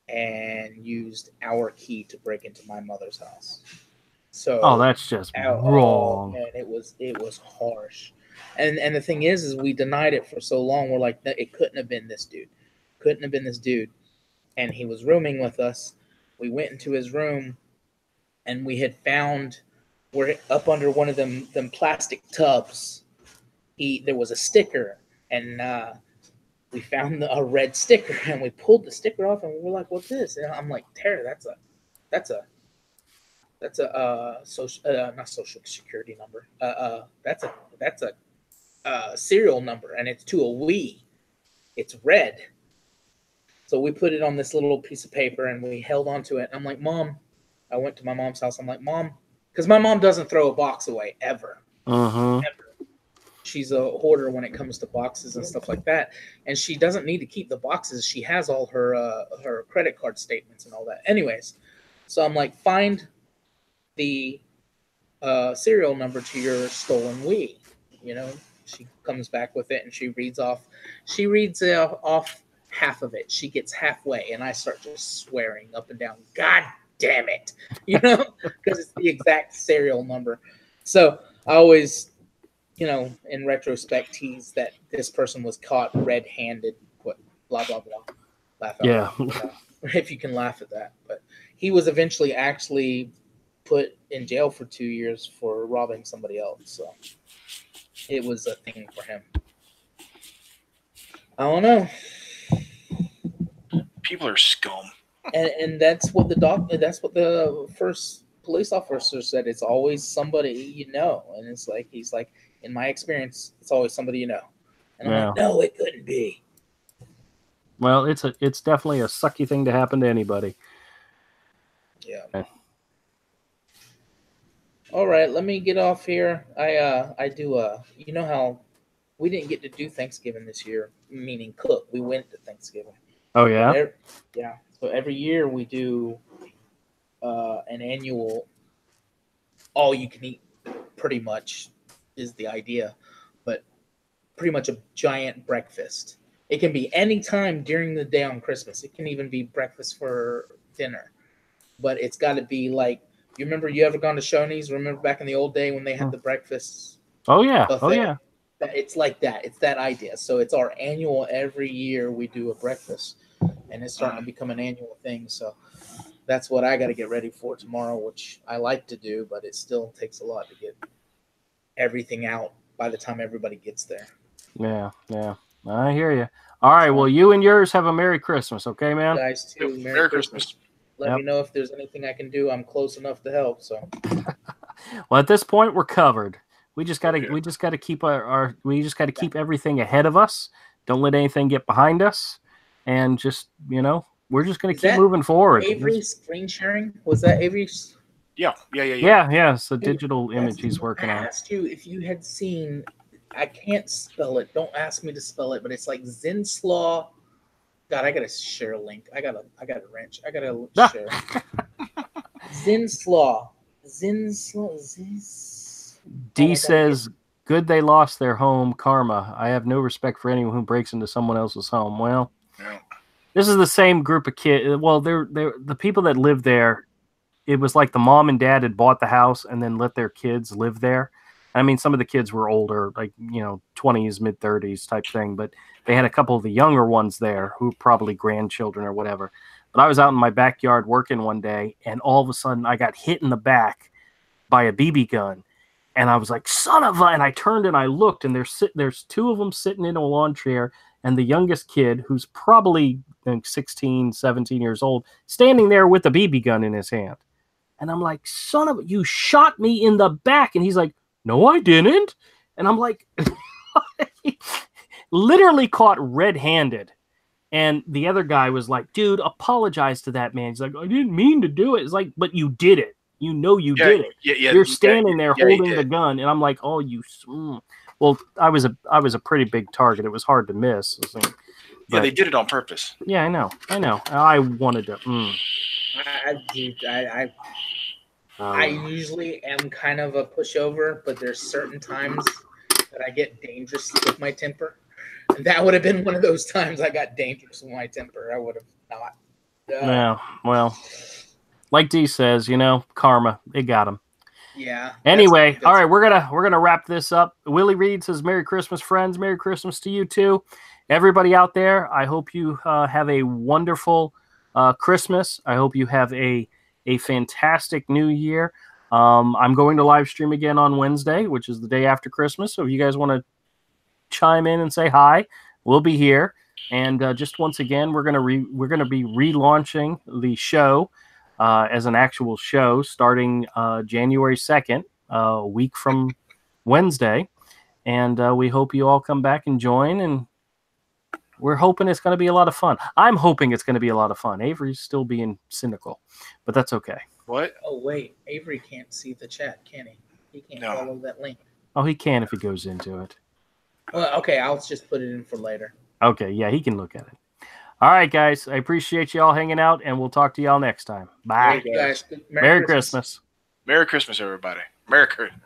and used our key to break into my mother's house. So that's just wrong. Man, it was harsh. And the thing is we denied it for so long. We're like, it couldn't have been this dude. Couldn't have been this dude. And he was rooming with us. We went into his room, and we had found, we're up under one of them plastic tubs. There was a sticker, and we found a red sticker, and we pulled the sticker off, and we were like, what's this? And I'm like, Tara, that's a not social security number. That's a serial number, and it's to a Wii. It's red. So we put it on this little piece of paper, and we held onto it. I'm like, Mom, I went to my mom's house. I'm like, Mom, because my mom doesn't throw a box away ever. Uh-huh. Ever. she's a hoarder when it comes to boxes and stuff like that, and she doesn't need to keep the boxes. She has all her credit card statements and all that. Anyways, so I'm like, find the serial number to your stolen Wii. You know, she comes back with it and she reads off half of it. She gets halfway, and I start just swearing up and down, God damn it, you know, because it's the exact serial number. So I always, you know, in retrospect, tease that this person was caught red-handed. What, blah blah blah. Laugh out loud, if you can laugh at that. But he was eventually actually put in jail for 2 years for robbing somebody else. So it was a thing for him. I don't know. People are scum. And that's what the first police officer said. It's always somebody you know. And it's like, he's like, in my experience, it's always somebody you know. And I'm like, no, it couldn't be. Well, it's definitely a sucky thing to happen to anybody. Yeah. All right, let me get off here. I do you know how we didn't get to do Thanksgiving this year, meaning cook. We went to Thanksgiving. Oh yeah? Yeah. So every year we do an annual all you can eat, pretty much is the idea, but pretty much a giant breakfast. It can be any time during the day on Christmas. It can even be breakfast for dinner. But it's got to be like, you ever gone to Shoney's? Remember back in the old day when they had the breakfast? Oh yeah. Buffet? Oh yeah. It's like that. It's that idea. So it's our annual, every year we do a breakfast, and it's starting to become an annual thing. So that's what I got to get ready for tomorrow, which I like to do, but it still takes a lot to get everything out by the time everybody gets there. Yeah, yeah. I hear you. All right, well, you and yours have a Merry Christmas, okay, man? You guys too. Yep. Merry Christmas. Let me know if there's anything I can do. I'm close enough to help. So, well, at this point, we're covered. We just gotta keep everything ahead of us. Don't let anything get behind us, and just we're just gonna keep moving forward. Avery's screen sharing, was that Avery's? Yeah. It's a digital image he's working on. I asked you if you had seen. I can't spell it. Don't ask me to spell it, but it's like Zinslaw. God, I gotta share a link. I gotta wrench. I gotta share. Zinslaw. D says, "Good they lost their home. Karma. I have no respect for anyone who breaks into someone else's home." Well, this is the same group of kids. Well, they're the people that live there. It was like the mom and dad had bought the house and then let their kids live there. I mean, some of the kids were older, like 20s, mid-30s type thing, but they had a couple of the younger ones there who were probably grandchildren or whatever. But I was out in my backyard working one day, and all of a sudden I got hit in the back by a BB gun, and I was like, "Son of a!" And I turned and I looked, and there's two of them sitting in a lawn chair, and the youngest kid, who's probably 16, 17 years old, standing there with a BB gun in his hand. And I'm like, "Son of a, you shot me in the back!" And he's like, "No, I didn't." And I'm like, literally caught red-handed. And the other guy was like, "Dude, apologize to that man." He's like, "I didn't mean to do it." It's like, "But you did it. You did it. You're standing there holding the gun." And I'm like, "Oh, you." Well, I was a pretty big target. It was hard to miss. But, they did it on purpose. Yeah, I know. I wanted to. I usually am kind of a pushover, but there's certain times that I get dangerous with my temper. And that would have been one of those times I got dangerous with my temper. I would have not. Yeah, well, like D says, karma. It got him. Yeah. Anyway, all right, we're gonna wrap this up. Willie Reed says, "Merry Christmas, friends. Merry Christmas to you too. Everybody out there, I hope you have a wonderful Christmas. I hope you have a fantastic new year. I'm going to live stream again on Wednesday, which is the day after Christmas. So if you guys want to chime in and say hi, we'll be here. And just once again, we're gonna be relaunching the show as an actual show starting January 2nd, a week from Wednesday. And we hope you all come back and join. And we're hoping it's going to be a lot of fun. I'm hoping it's going to be a lot of fun. Avery's still being cynical, but that's okay. What? Oh, wait. Avery can't see the chat, can he? He can't follow that link. Oh, he can if he goes into it. Well, okay, I'll just put it in for later. Okay, yeah, he can look at it. All right, guys. I appreciate you all hanging out, and we'll talk to y'all next time. Bye. Hey, guys. Merry Christmas. Merry Christmas, everybody. Merry Christmas.